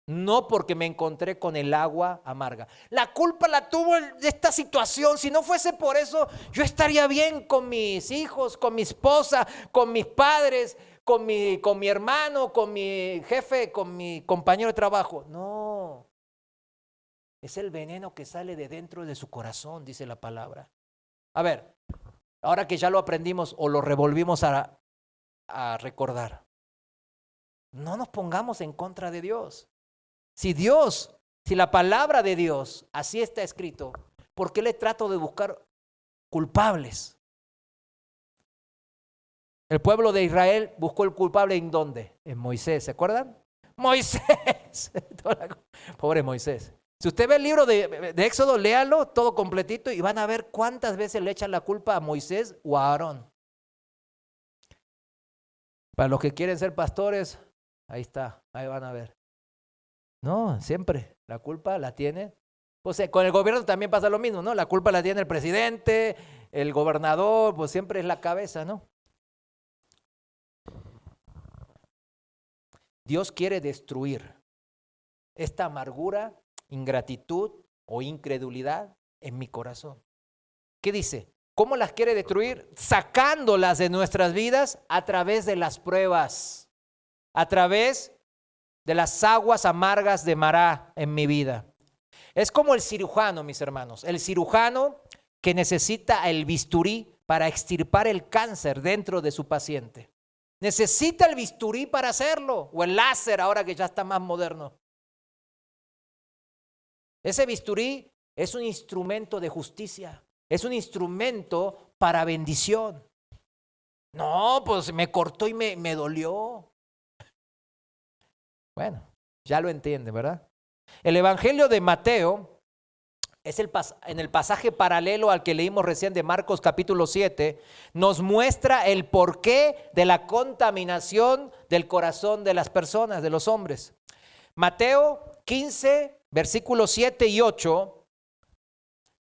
[SPEAKER 1] No porque me encontré con el agua amarga. La culpa la tuvo de esta situación. Si no fuese por eso, yo estaría bien con mis hijos, con mi esposa, con mis padres, con mi hermano, con mi jefe, con mi compañero de trabajo. No. Es el veneno que sale de dentro de su corazón, dice la palabra. A ver, ahora que ya lo aprendimos o lo revolvimos a recordar. No nos pongamos en contra de Dios. Si la palabra de Dios así está escrito, ¿por qué le trato de buscar culpables? El pueblo de Israel buscó el culpable ¿en dónde? En Moisés, ¿se acuerdan? Moisés. Pobre Moisés. Si usted ve el libro de Éxodo, léalo todo completito y van a ver cuántas veces le echan la culpa a Moisés o a Aarón. Para los que quieren ser pastores, ahí está, ahí van a ver. No, siempre la culpa la tiene. Pues con el gobierno también pasa lo mismo, ¿no? La culpa la tiene el presidente, el gobernador, pues siempre es la cabeza, ¿no? Dios quiere destruir esta amargura, ingratitud o incredulidad en mi corazón. ¿Qué dice? ¿Cómo las quiere destruir? Sacándolas de nuestras vidas a través de las pruebas, a través de las aguas amargas de Mará en mi vida. Es como el cirujano, mis hermanos, el cirujano que necesita el bisturí para extirpar el cáncer dentro de su paciente. Necesita el bisturí para hacerlo, o el láser ahora que ya está más moderno. Ese bisturí es un instrumento de justicia, es un instrumento para bendición. No, pues me cortó y me dolió. Bueno, ya lo entiende, ¿verdad? El Evangelio de Mateo es en el pasaje paralelo al que leímos recién de Marcos capítulo 7, nos muestra el porqué de la contaminación del corazón de las personas, de los hombres. Mateo 15, versículos 7 y 8,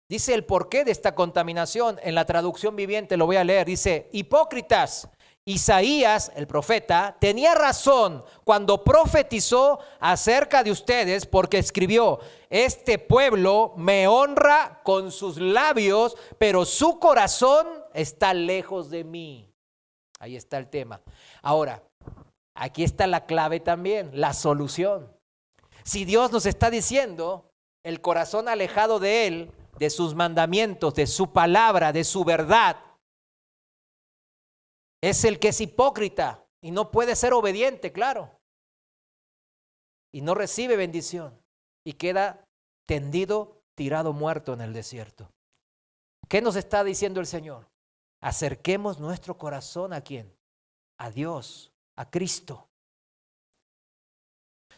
[SPEAKER 1] dice el porqué de esta contaminación. En la traducción viviente lo voy a leer, dice, hipócritas, Isaías, el profeta, tenía razón cuando profetizó acerca de ustedes porque escribió, este pueblo me honra con sus labios, pero su corazón está lejos de mí. Ahí está el tema. Ahora, aquí está la clave también, la solución. Si Dios nos está diciendo, el corazón alejado de Él, de sus mandamientos, de su palabra, de su verdad, es el que es hipócrita y no puede ser obediente, claro. Y no recibe bendición y queda tendido, tirado, muerto en el desierto. ¿Qué nos está diciendo el Señor? Acerquemos nuestro corazón ¿a quién? A Dios, a Cristo.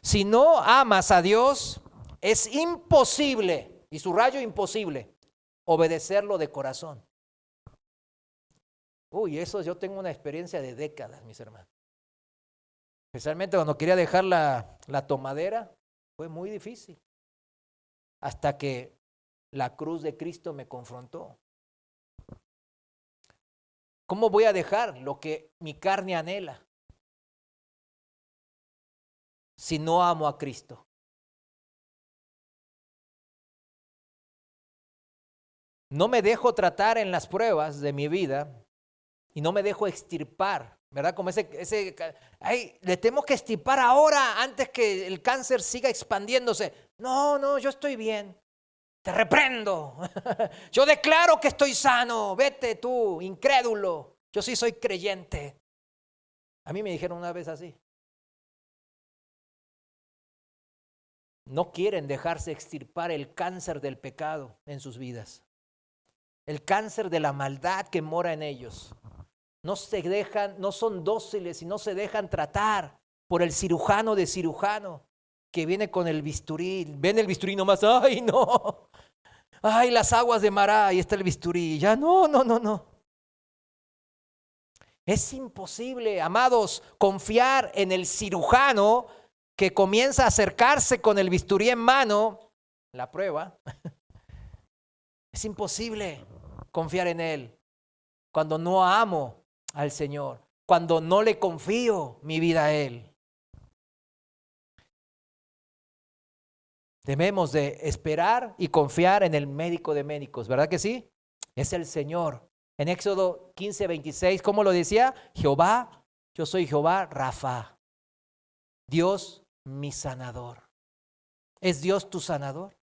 [SPEAKER 1] Si no amas a Dios, es imposible, y subrayo imposible, obedecerlo de corazón. Uy, eso yo tengo una experiencia de décadas, mis hermanos. Especialmente cuando quería dejar la tomadera, fue muy difícil. Hasta que la cruz de Cristo me confrontó. ¿Cómo voy a dejar lo que mi carne anhela si no amo a Cristo? No me dejo tratar en las pruebas de mi vida y no me dejo extirpar ¿verdad? Como ay, le tenemos que extirpar ahora antes que el cáncer siga expandiéndose. No, yo estoy bien. Te reprendo. Yo declaro que estoy sano. Vete tú, incrédulo. Yo sí soy creyente. A mí me dijeron una vez así. No quieren dejarse extirpar el cáncer del pecado en sus vidas. El cáncer de la maldad que mora en ellos. No son dóciles y no se dejan tratar por el cirujano de cirujano que viene con el bisturí. Ven el bisturí nomás, ¡ay no! ¡Ay, las aguas de Mará! Ahí está el bisturí. Ya no. Es imposible, amados, confiar en el cirujano que comienza a acercarse con el bisturí en mano. La prueba. Es imposible confiar en él cuando no amo al Señor, cuando no le confío mi vida a Él. Debemos de esperar y confiar en el médico de médicos, ¿verdad que sí? Es el Señor. En Éxodo 15:26, ¿cómo lo decía? Jehová, yo soy Jehová Rafa, Dios mi sanador. ¿Es Dios tu sanador?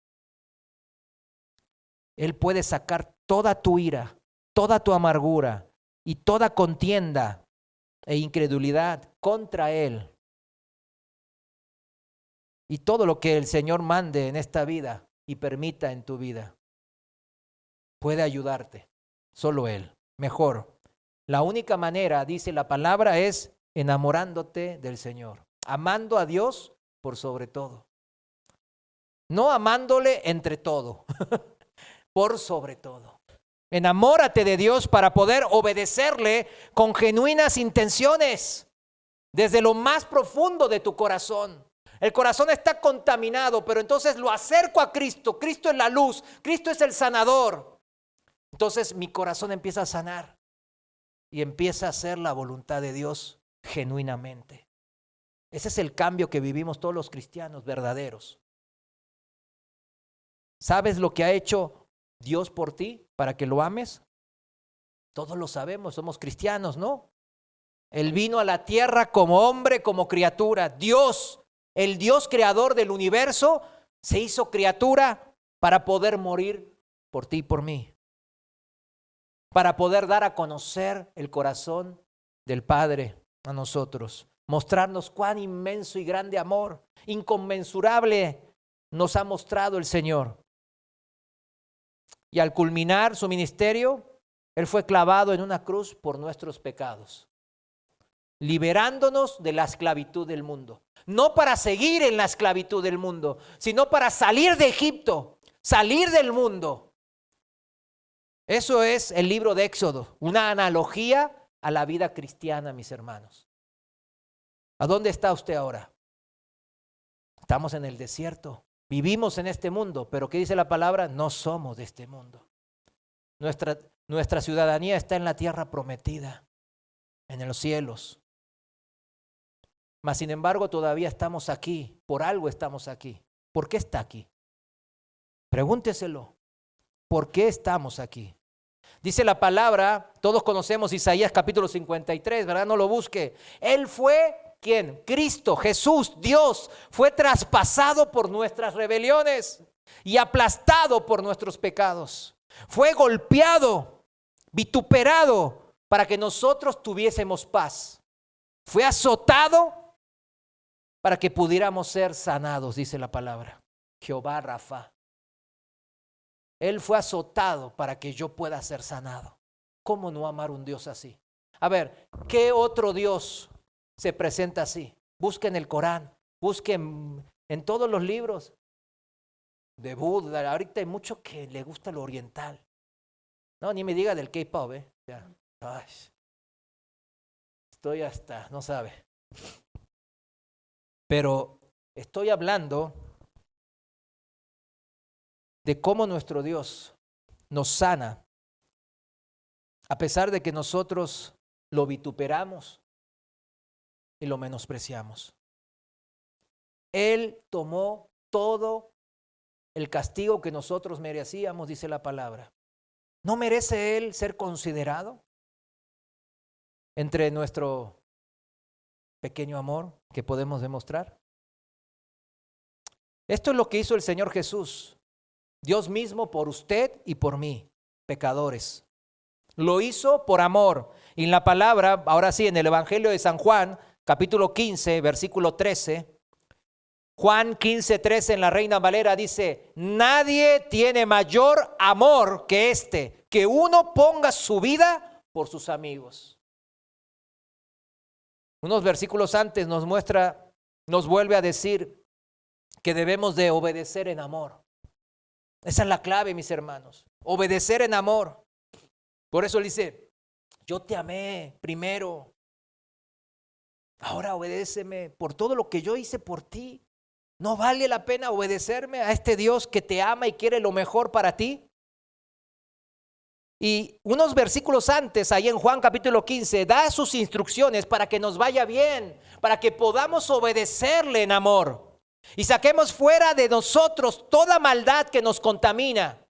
[SPEAKER 1] Él puede sacar toda tu ira, toda tu amargura y toda contienda e incredulidad contra Él. Y todo lo que el Señor mande en esta vida y permita en tu vida puede ayudarte. Solo Él. Mejor. La única manera, dice la palabra, es enamorándote del Señor. Amando a Dios por sobre todo. No amándole entre todo. Por sobre todo. Enamórate de Dios para poder obedecerle con genuinas intenciones. Desde lo más profundo de tu corazón. El corazón está contaminado, pero entonces lo acerco a Cristo. Cristo es la luz, Cristo es el sanador. Entonces mi corazón empieza a sanar y empieza a hacer la voluntad de Dios genuinamente. Ese es el cambio que vivimos todos los cristianos verdaderos. ¿Sabes lo que ha hecho Dios por ti para que lo ames? Todos lo sabemos, somos cristianos, ¿no? Él vino a la tierra como hombre, como criatura. Dios, el Dios creador del universo, se hizo criatura para poder morir por ti y por mí. Para poder dar a conocer el corazón del Padre a nosotros. Mostrarnos cuán inmenso y grande amor, inconmensurable, nos ha mostrado el Señor. Y al culminar su ministerio, Él fue clavado en una cruz por nuestros pecados, liberándonos de la esclavitud del mundo. No para seguir en la esclavitud del mundo, sino para salir de Egipto, salir del mundo. Eso es el libro de Éxodo, una analogía a la vida cristiana, mis hermanos. ¿A dónde está usted ahora? Estamos en el desierto. Vivimos en este mundo, pero ¿qué dice la palabra? No somos de este mundo. Nuestra ciudadanía está en la tierra prometida, en los cielos. Mas sin embargo todavía estamos aquí, por algo estamos aquí. ¿Por qué está aquí? Pregúnteselo. ¿Por qué estamos aquí? Dice la palabra, todos conocemos Isaías capítulo 53, ¿verdad? No lo busque. Él fue, ¿quién? Cristo, Jesús, Dios, fue traspasado por nuestras rebeliones y aplastado por nuestros pecados. Fue golpeado, vituperado para que nosotros tuviésemos paz. Fue azotado para que pudiéramos ser sanados, dice la palabra. Jehová Rafa. Él fue azotado para que yo pueda ser sanado. ¿Cómo no amar un Dios así? A ver, ¿qué otro Dios se presenta así? Busquen el Corán, busquen en todos los libros de Buda. Ahorita hay mucho que le gusta lo oriental. No, ni me diga del K-pop, ya. Ay, estoy hasta, no sabe. Pero estoy hablando de cómo nuestro Dios nos sana, a pesar de que nosotros lo vituperamos y lo menospreciamos. Él tomó todo el castigo que nosotros merecíamos, dice la palabra. ¿No merece Él ser considerado? entre nuestro pequeño amor que podemos demostrar? Esto es lo que hizo el Señor Jesús, Dios mismo por usted y por mí, pecadores. Lo hizo por amor. Y en la palabra, ahora sí, en el Evangelio de San Juan, capítulo 15, versículo 13, Juan 15, 13 en la Reina Valera dice: nadie tiene mayor amor que este, que uno ponga su vida por sus amigos. Unos versículos antes nos vuelve a decir que debemos de obedecer en amor. Esa es la clave, mis hermanos. Obedecer en amor. Por eso él dice: yo te amé primero. Ahora obedéceme por todo lo que yo hice por ti. ¿No vale la pena obedecerme a este Dios que te ama y quiere lo mejor para ti? Y unos versículos antes, ahí en Juan capítulo 15, da sus instrucciones para que nos vaya bien, para que podamos obedecerle en amor y saquemos fuera de nosotros toda maldad que nos contamina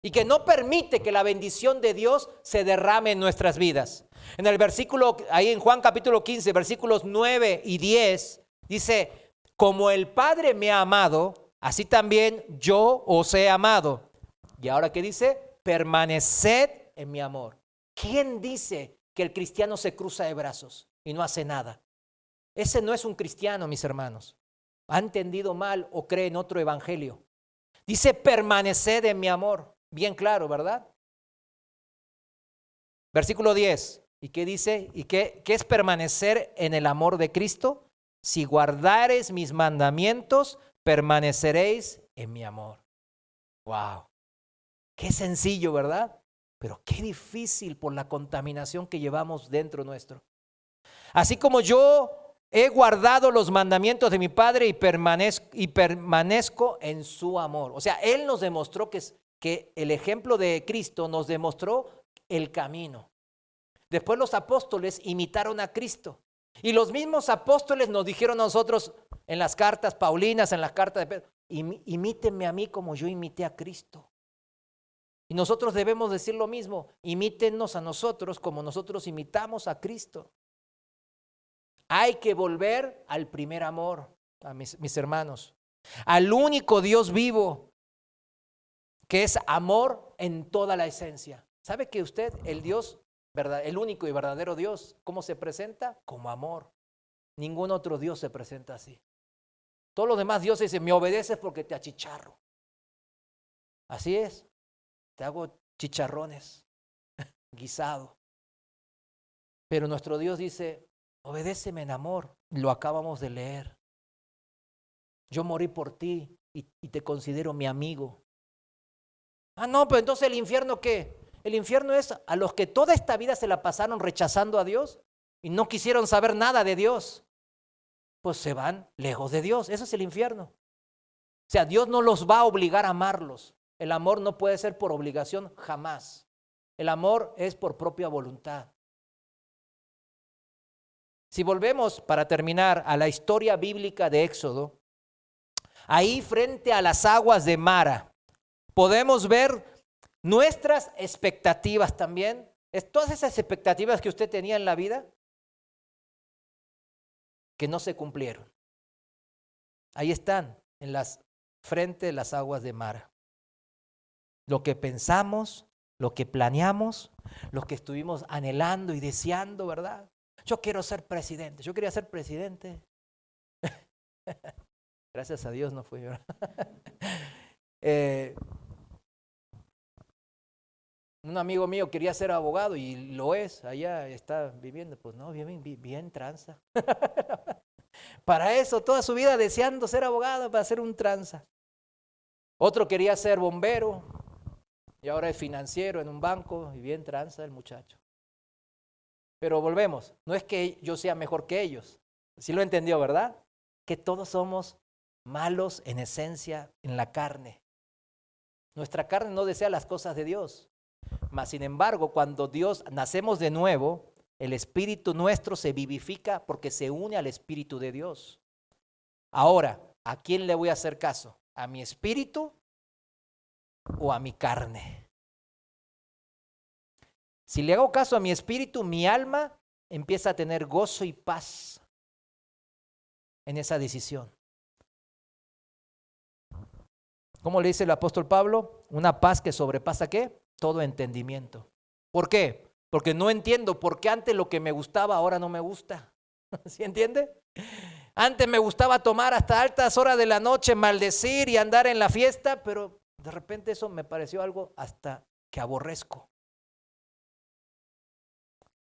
[SPEAKER 1] y que no permite que la bendición de Dios se derrame en nuestras vidas. En el versículo, ahí en Juan capítulo 15, versículos 9 y 10, dice: como el Padre me ha amado, así también yo os he amado. Y ahora, ¿qué dice? Permaneced en mi amor. ¿Quién dice que el cristiano se cruza de brazos y no hace nada? Ese no es un cristiano, mis hermanos. Ha entendido mal o cree en otro evangelio. Dice: permaneced en mi amor. Bien claro, ¿verdad? Versículo 10. ¿Y qué dice? ¿Y qué es permanecer en el amor de Cristo? Si guardareis mis mandamientos, permaneceréis en mi amor. Wow. Qué sencillo, ¿verdad? Pero qué difícil por la contaminación que llevamos dentro nuestro. Así como yo he guardado los mandamientos de mi Padre y permanezco en su amor. O sea, Él nos demostró que el ejemplo de Cristo nos demostró el camino. Después los apóstoles imitaron a Cristo. Y los mismos apóstoles nos dijeron a nosotros en las cartas paulinas, en las cartas de Pedro: imítenme a mí como yo imité a Cristo. Y nosotros debemos decir lo mismo: imítennos a nosotros como nosotros imitamos a Cristo. Hay que volver al primer amor, a mis hermanos, al único Dios vivo, que es amor en toda la esencia. ¿Sabe que usted, el Dios, el único y verdadero Dios, cómo se presenta? Como amor. Ningún otro Dios se presenta así. Todos los demás dioses dicen: me obedeces porque te achicharro. Así es. Te hago chicharrones, guisado. Pero nuestro Dios dice: obedéceme en amor. Lo acabamos de leer. Yo morí por ti y te considero mi amigo. Ah, no, pero entonces el infierno, ¿qué? El infierno es a los que toda esta vida se la pasaron rechazando a Dios y no quisieron saber nada de Dios. Pues se van lejos de Dios. Eso es el infierno. O sea, Dios no los va a obligar a amarlos. El amor no puede ser por obligación jamás. El amor es por propia voluntad. Si volvemos, para terminar, a la historia bíblica de Éxodo, ahí frente a las aguas de Mara, podemos ver nuestras expectativas también. Todas esas expectativas que usted tenía en la vida, que no se cumplieron. Ahí están, frente a las aguas de Mara. Lo que pensamos, lo que planeamos, lo que estuvimos anhelando y deseando, ¿verdad? Yo quiero ser presidente. Yo quería ser presidente. Gracias a Dios no fui yo. Un amigo mío quería ser abogado y lo es. Allá está viviendo. Pues no, bien tranza. Para eso, toda su vida deseando ser abogado, para ser un tranza. Otro quería ser bombero y ahora es financiero en un banco y bien tranza el muchacho. Pero volvemos, no es que yo sea mejor que ellos. ¿Sí lo entendió, verdad? Que todos somos malos en esencia, en la carne. Nuestra carne no desea las cosas de Dios. Mas, sin embargo, cuando nacemos de nuevo, el espíritu nuestro se vivifica porque se une al espíritu de Dios. Ahora, ¿a quién le voy a hacer caso? ¿A mi espíritu o a mi carne? Si le hago caso a mi espíritu, mi alma empieza a tener gozo y paz en esa decisión. ¿Cómo le dice el apóstol Pablo? Una paz que sobrepasa ¿qué? Todo entendimiento. ¿Por qué? Porque no entiendo por qué antes lo que me gustaba ahora no me gusta. ¿Sí entiende? Antes me gustaba tomar hasta altas horas de la noche, maldecir y andar en la fiesta, pero de repente eso me pareció algo hasta que aborrezco.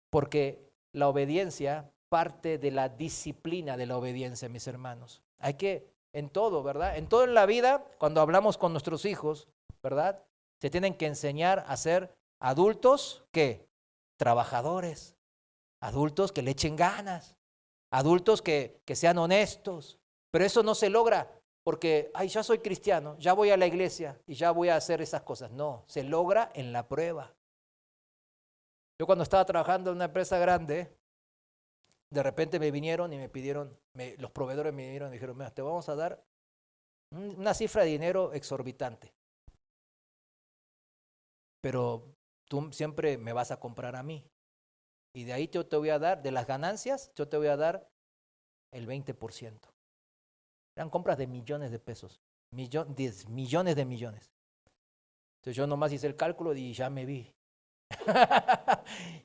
[SPEAKER 1] Porque la obediencia parte de la disciplina de la obediencia, mis hermanos. Hay que, en todo, ¿verdad? En todo en la vida, cuando hablamos con nuestros hijos, ¿verdad? Se tienen que enseñar a ser adultos, ¿qué? Trabajadores, adultos que le echen ganas, adultos que sean honestos. Pero eso no se logra porque, ay, ya soy cristiano, ya voy a la iglesia y ya voy a hacer esas cosas. No, se logra en la prueba. Yo cuando estaba trabajando en una empresa grande, de repente me vinieron y me pidieron, los proveedores me vinieron y dijeron, mira, te vamos a dar una cifra de dinero exorbitante, pero tú siempre me vas a comprar a mí. Y de ahí yo te voy a dar, de las ganancias, yo te voy a dar el 20%. Eran compras de millones de pesos, 10 millones de millones. Entonces yo nomás hice el cálculo y ya me vi.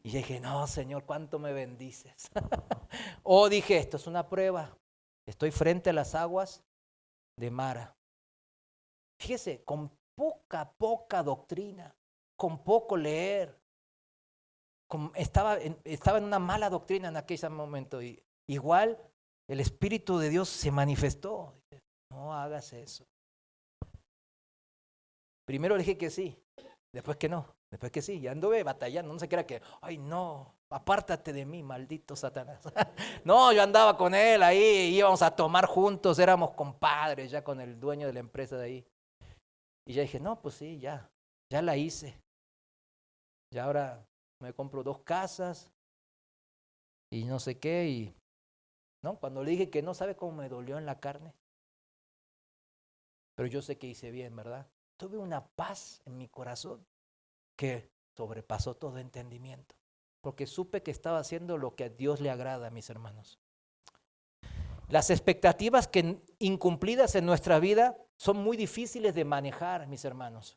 [SPEAKER 1] Y dije, no, Señor, ¿cuánto me bendices? O dije, esto es una prueba. Estoy frente a las aguas de Mara. Fíjese, con poca doctrina, con poco leer. Estaba en una mala doctrina en aquel momento. Y igual el Espíritu de Dios se manifestó. No hagas eso. Primero le dije que sí, después que no. Después que sí, ya anduve batallando, no se crea que, ay no, apártate de mí, maldito Satanás. No, yo andaba con él ahí, íbamos a tomar juntos, éramos compadres ya con el dueño de la empresa de ahí. Y ya dije, no, pues sí, ya la hice. Ya ahora me compro 2 casas y no sé qué. Y no, cuando le dije que no, ¿sabe cómo me dolió en la carne? Pero yo sé que hice bien, ¿verdad? Tuve una paz en mi corazón que sobrepasó todo entendimiento, porque supe que estaba haciendo lo que a Dios le agrada, mis hermanos. Las expectativas incumplidas en nuestra vida son muy difíciles de manejar, mis hermanos.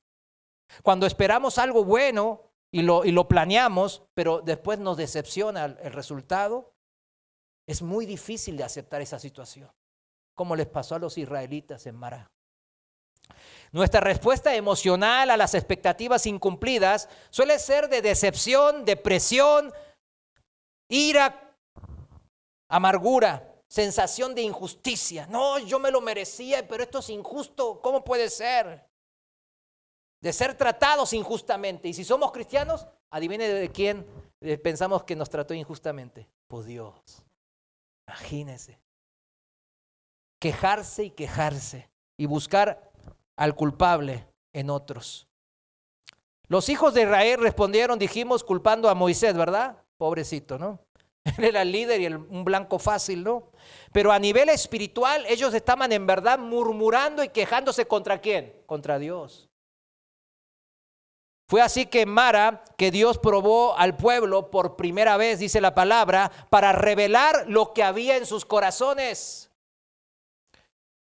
[SPEAKER 1] Cuando esperamos algo bueno y lo planeamos, pero después nos decepciona el resultado, es muy difícil de aceptar esa situación, como les pasó a los israelitas en Mará. Nuestra respuesta emocional a las expectativas incumplidas suele ser de decepción, depresión, ira, amargura, sensación de injusticia. No, yo me lo merecía, pero esto es injusto. ¿Cómo puede ser? De ser tratados injustamente. Y si somos cristianos, adivine de quién pensamos que nos trató injustamente. Pues Dios. Imagínense. Quejarse y buscar al culpable en otros. Los hijos de Israel respondieron, dijimos, culpando a Moisés, ¿verdad? Pobrecito, ¿no? Él era el líder y un blanco fácil, ¿no? Pero a nivel espiritual, ellos estaban en verdad murmurando y quejándose ¿contra quién? Contra Dios. Fue así que en Mara, que Dios probó al pueblo por primera vez, dice la palabra, para revelar lo que había en sus corazones.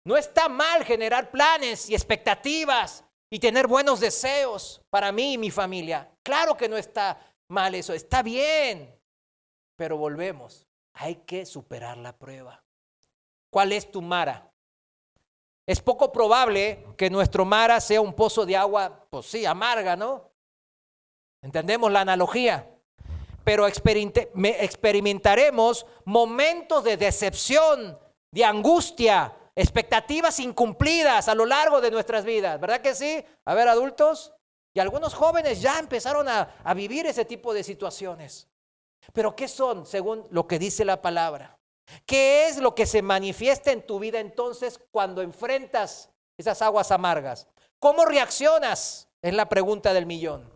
[SPEAKER 1] No está mal generar planes y expectativas y tener buenos deseos para mí y mi familia. Claro que no está mal eso, está bien. Pero volvemos, hay que superar la prueba. ¿Cuál es tu Mara? Es poco probable que nuestro Mara sea un pozo de agua, pues sí, amarga, ¿no? Entendemos la analogía. Pero experimentaremos momentos de decepción, de angustia, expectativas incumplidas a lo largo de nuestras vidas, ¿verdad que sí? A ver, adultos, y algunos jóvenes ya empezaron a vivir ese tipo de situaciones. Pero ¿qué son según lo que dice la palabra? ¿Qué es lo que se manifiesta en tu vida entonces cuando enfrentas esas aguas amargas? ¿Cómo reaccionas? Es la pregunta del millón.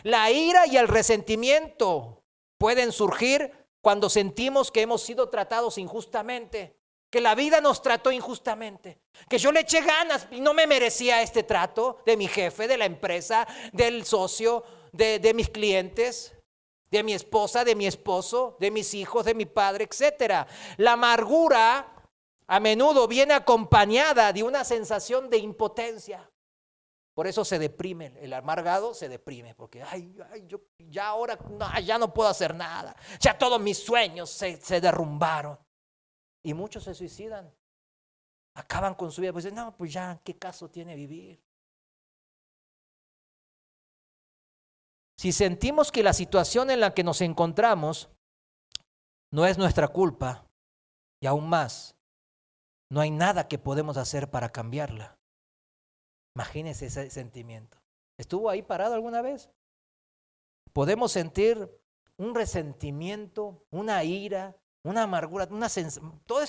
[SPEAKER 1] La ira y el resentimiento pueden surgir cuando sentimos que hemos sido tratados injustamente, que la vida nos trató injustamente, que yo le eché ganas y no me merecía este trato de mi jefe, de la empresa, del socio, de mis clientes. de mi esposa, de mi esposo, de mis hijos, de mi padre, etc. La amargura a menudo viene acompañada de una sensación de impotencia. Por eso se deprime, el amargado se deprime, porque yo ya ahora ya no puedo hacer nada, ya todos mis sueños se derrumbaron. Y muchos se suicidan, acaban con su vida, pues no, pues ya, ¿qué caso tiene vivir? Si sentimos que la situación en la que nos encontramos no es nuestra culpa, y aún más, no hay nada que podemos hacer para cambiarla. Imagínense ese sentimiento. ¿Estuvo ahí parado alguna vez? Podemos sentir un resentimiento, una ira, una amargura,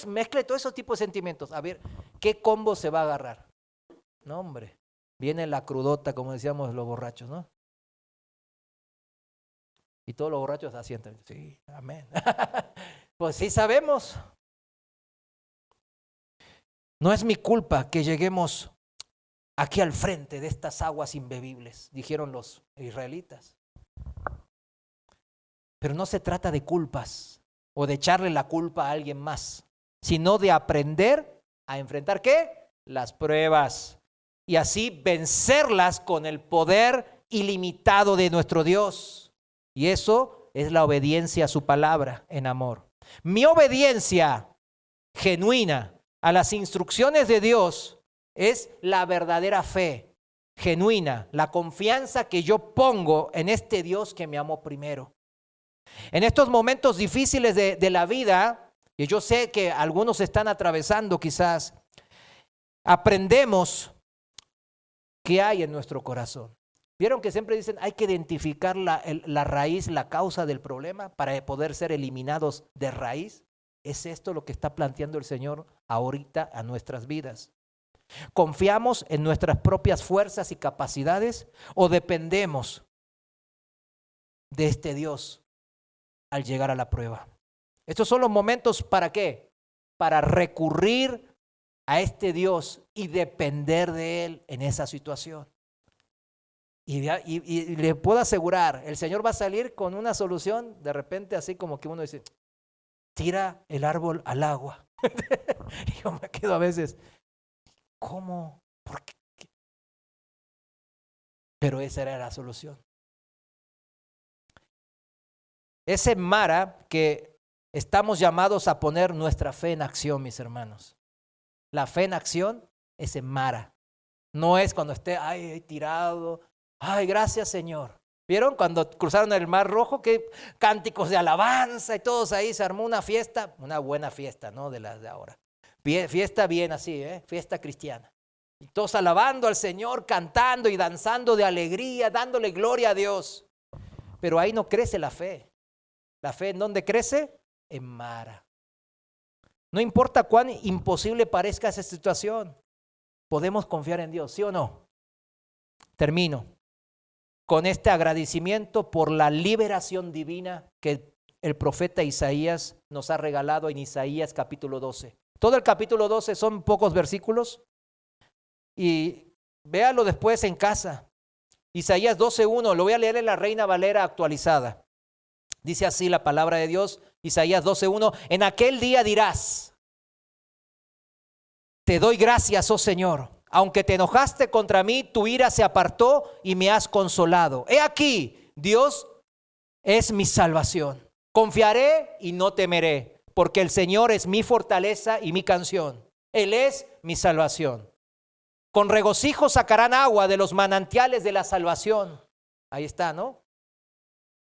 [SPEAKER 1] mezcle todo esos tipos de sentimientos. A ver, ¿qué combo se va a agarrar? No, hombre, viene la crudota, como decíamos los borrachos, ¿no? Y todos los borrachos asienten. Sí, amén. Pues sí sabemos. No es mi culpa que lleguemos aquí al frente de estas aguas imbebibles, dijeron los israelitas. Pero no se trata de culpas o de echarle la culpa a alguien más, sino de aprender a enfrentar, ¿qué? Las pruebas. Y así vencerlas con el poder ilimitado de nuestro Dios. Y eso es la obediencia a su palabra en amor. Mi obediencia genuina a las instrucciones de Dios es la verdadera fe genuina, la confianza que yo pongo en este Dios que me amó primero. En estos momentos difíciles de la vida, y yo sé que algunos están atravesando quizás, aprendemos qué hay en nuestro corazón. ¿Vieron que siempre dicen hay que identificar la raíz, la causa del problema para poder ser eliminados de raíz? ¿Es esto lo que está planteando el Señor ahorita a nuestras vidas? ¿Confiamos en nuestras propias fuerzas y capacidades o dependemos de este Dios al llegar a la prueba? Estos son los momentos ¿para qué? Para recurrir a este Dios y depender de Él en esa situación. Y le puedo asegurar, el Señor va a salir con una solución, de repente así como que uno dice, tira el árbol al agua. Y yo me quedo a veces, ¿cómo? ¿Por qué? Pero esa era la solución. Es en Mara que estamos llamados a poner nuestra fe en acción, mis hermanos. La fe en acción es en Mara. No es cuando esté, tirado. Ay, gracias, Señor. ¿Vieron cuando cruzaron el Mar Rojo? Qué cánticos de alabanza y todos ahí se armó una fiesta, una buena fiesta, ¿no? De las de ahora. Fiesta bien así, fiesta cristiana. Y todos alabando al Señor, cantando y danzando de alegría, dándole gloria a Dios. Pero ahí no crece la fe. ¿La fe en dónde crece? En Mara. No importa cuán imposible parezca esa situación, podemos confiar en Dios, ¿sí o no? Termino con este agradecimiento por la liberación divina que el profeta Isaías nos ha regalado en Isaías capítulo 12. Todo el capítulo 12 son pocos versículos y véalo después en casa. Isaías 12:1, lo voy a leer en la Reina Valera actualizada. Dice así la palabra de Dios, Isaías 12:1, en aquel día dirás, te doy gracias, oh Señor. Aunque te enojaste contra mí, tu ira se apartó y me has consolado. He aquí, Dios es mi salvación. Confiaré y no temeré, porque el Señor es mi fortaleza y mi canción. Él es mi salvación. Con regocijo sacarán agua de los manantiales de la salvación. Ahí está, ¿no?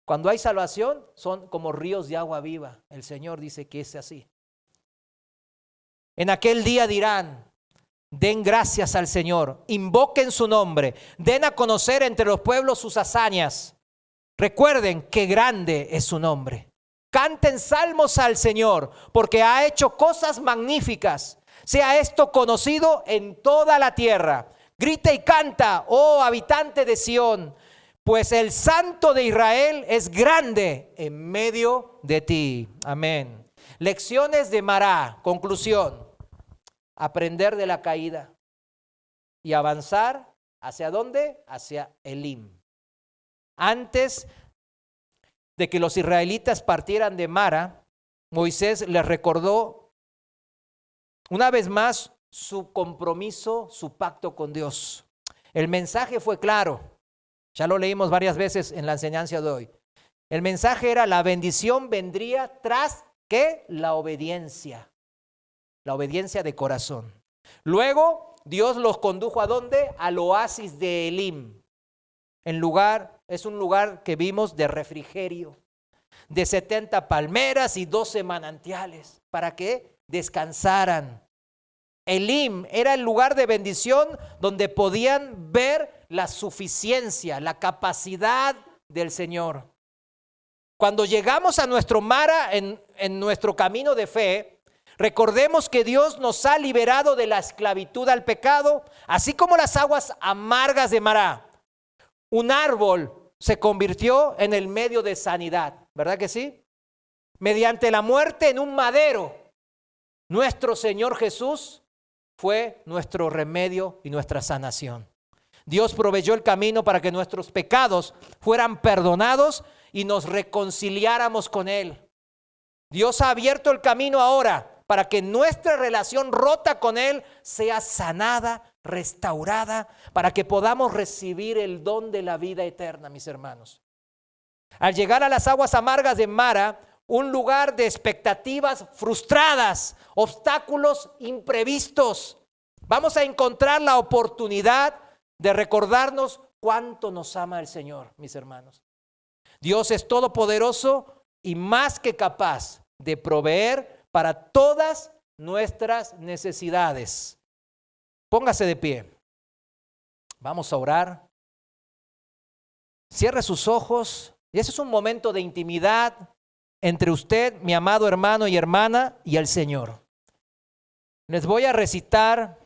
[SPEAKER 1] Cuando hay salvación, son como ríos de agua viva. El Señor dice que es así. En aquel día dirán, den gracias al Señor, invoquen su nombre, den a conocer entre los pueblos sus hazañas. Recuerden qué grande es su nombre. Canten salmos al Señor, porque ha hecho cosas magníficas. Sea esto conocido en toda la tierra. Grita y canta, oh habitante de Sión, pues el Santo de Israel es grande en medio de ti. Amén. Lecciones de Mará. Conclusión. Aprender de la caída y avanzar ¿hacia dónde? Hacia Elim. Antes de que los israelitas partieran de Mara, Moisés les recordó una vez más su compromiso, su pacto con Dios. El mensaje fue claro. Ya lo leímos varias veces en la enseñanza de hoy. El mensaje era: la bendición vendría tras ¿qué? La obediencia de corazón. Luego Dios los condujo ¿a dónde? Al oasis de Elim. Es un lugar que vimos de refrigerio, de 70 palmeras y 12 manantiales, para que descansaran. Elim era el lugar de bendición donde podían ver la suficiencia, la capacidad del Señor. Cuando llegamos a nuestro Mara en nuestro camino de fe, recordemos que Dios nos ha liberado de la esclavitud al pecado, así como las aguas amargas de Mará. Un árbol se convirtió en el medio de sanidad, ¿verdad que sí? Mediante la muerte en un madero, nuestro Señor Jesús fue nuestro remedio y nuestra sanación. Dios proveyó el camino para que nuestros pecados fueran perdonados y nos reconciliáramos con Él. Dios ha abierto el camino ahora para que nuestra relación rota con Él sea sanada, restaurada, para que podamos recibir el don de la vida eterna, mis hermanos. Al llegar a las aguas amargas de Mara, un lugar de expectativas frustradas, obstáculos imprevistos, vamos a encontrar la oportunidad de recordarnos cuánto nos ama el Señor, mis hermanos. Dios es todopoderoso y más que capaz de proveer para todas nuestras necesidades. Póngase de pie. Vamos a orar. Cierre sus ojos. Y ese es un momento de intimidad entre usted, mi amado hermano y hermana, y el Señor. Les voy a recitar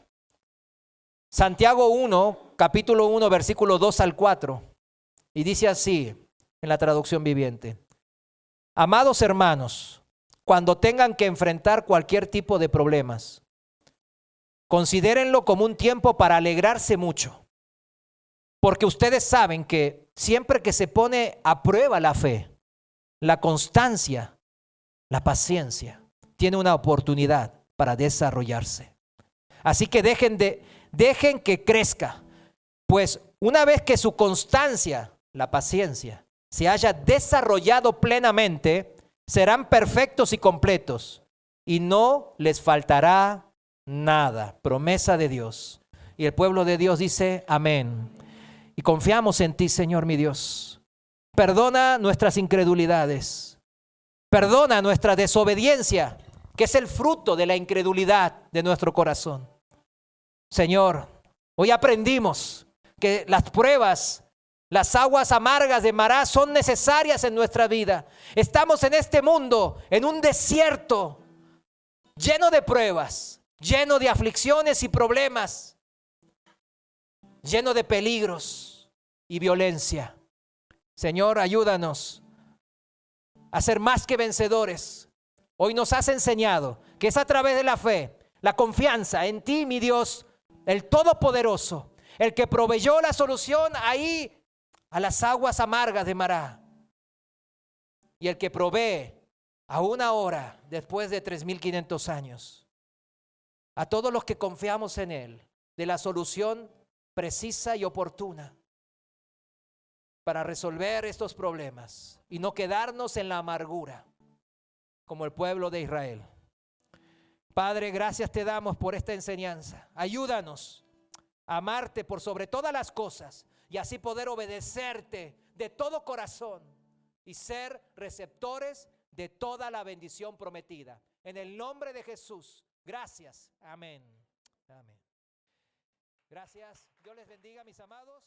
[SPEAKER 1] Santiago 1, capítulo 1, versículo 2 al 4. Y dice así en la traducción viviente: amados hermanos, cuando tengan que enfrentar cualquier tipo de problemas, considérenlo como un tiempo para alegrarse mucho, porque ustedes saben que siempre que se pone a prueba la fe, la constancia, la paciencia, tiene una oportunidad para desarrollarse. Así que dejen que crezca, pues una vez que su constancia, la paciencia, se haya desarrollado plenamente, serán perfectos y completos y no les faltará nada. Promesa de Dios. Y el pueblo de Dios dice amén. Y confiamos en ti, Señor mi Dios. Perdona nuestras incredulidades. Perdona nuestra desobediencia, que es el fruto de la incredulidad de nuestro corazón. Señor, hoy aprendimos que las pruebas, las aguas amargas de Mará son necesarias en nuestra vida. Estamos en este mundo, en un desierto lleno de pruebas, lleno de aflicciones y problemas, lleno de peligros y violencia. Señor, ayúdanos a ser más que vencedores. Hoy nos has enseñado que es a través de la fe, la confianza en ti, mi Dios, el Todopoderoso, el que proveyó la solución ahí a las aguas amargas de Mará, y el que provee aún ahora, después de 3,500 años, a todos los que confiamos en Él, de la solución precisa y oportuna para resolver estos problemas y no quedarnos en la amargura como el pueblo de Israel. Padre, gracias te damos por esta enseñanza. Ayúdanos a amarte por sobre todas las cosas y así poder obedecerte de todo corazón y ser receptores de toda la bendición prometida. En el nombre de Jesús, gracias. Amén. Amén. Gracias. Dios les bendiga, mis amados.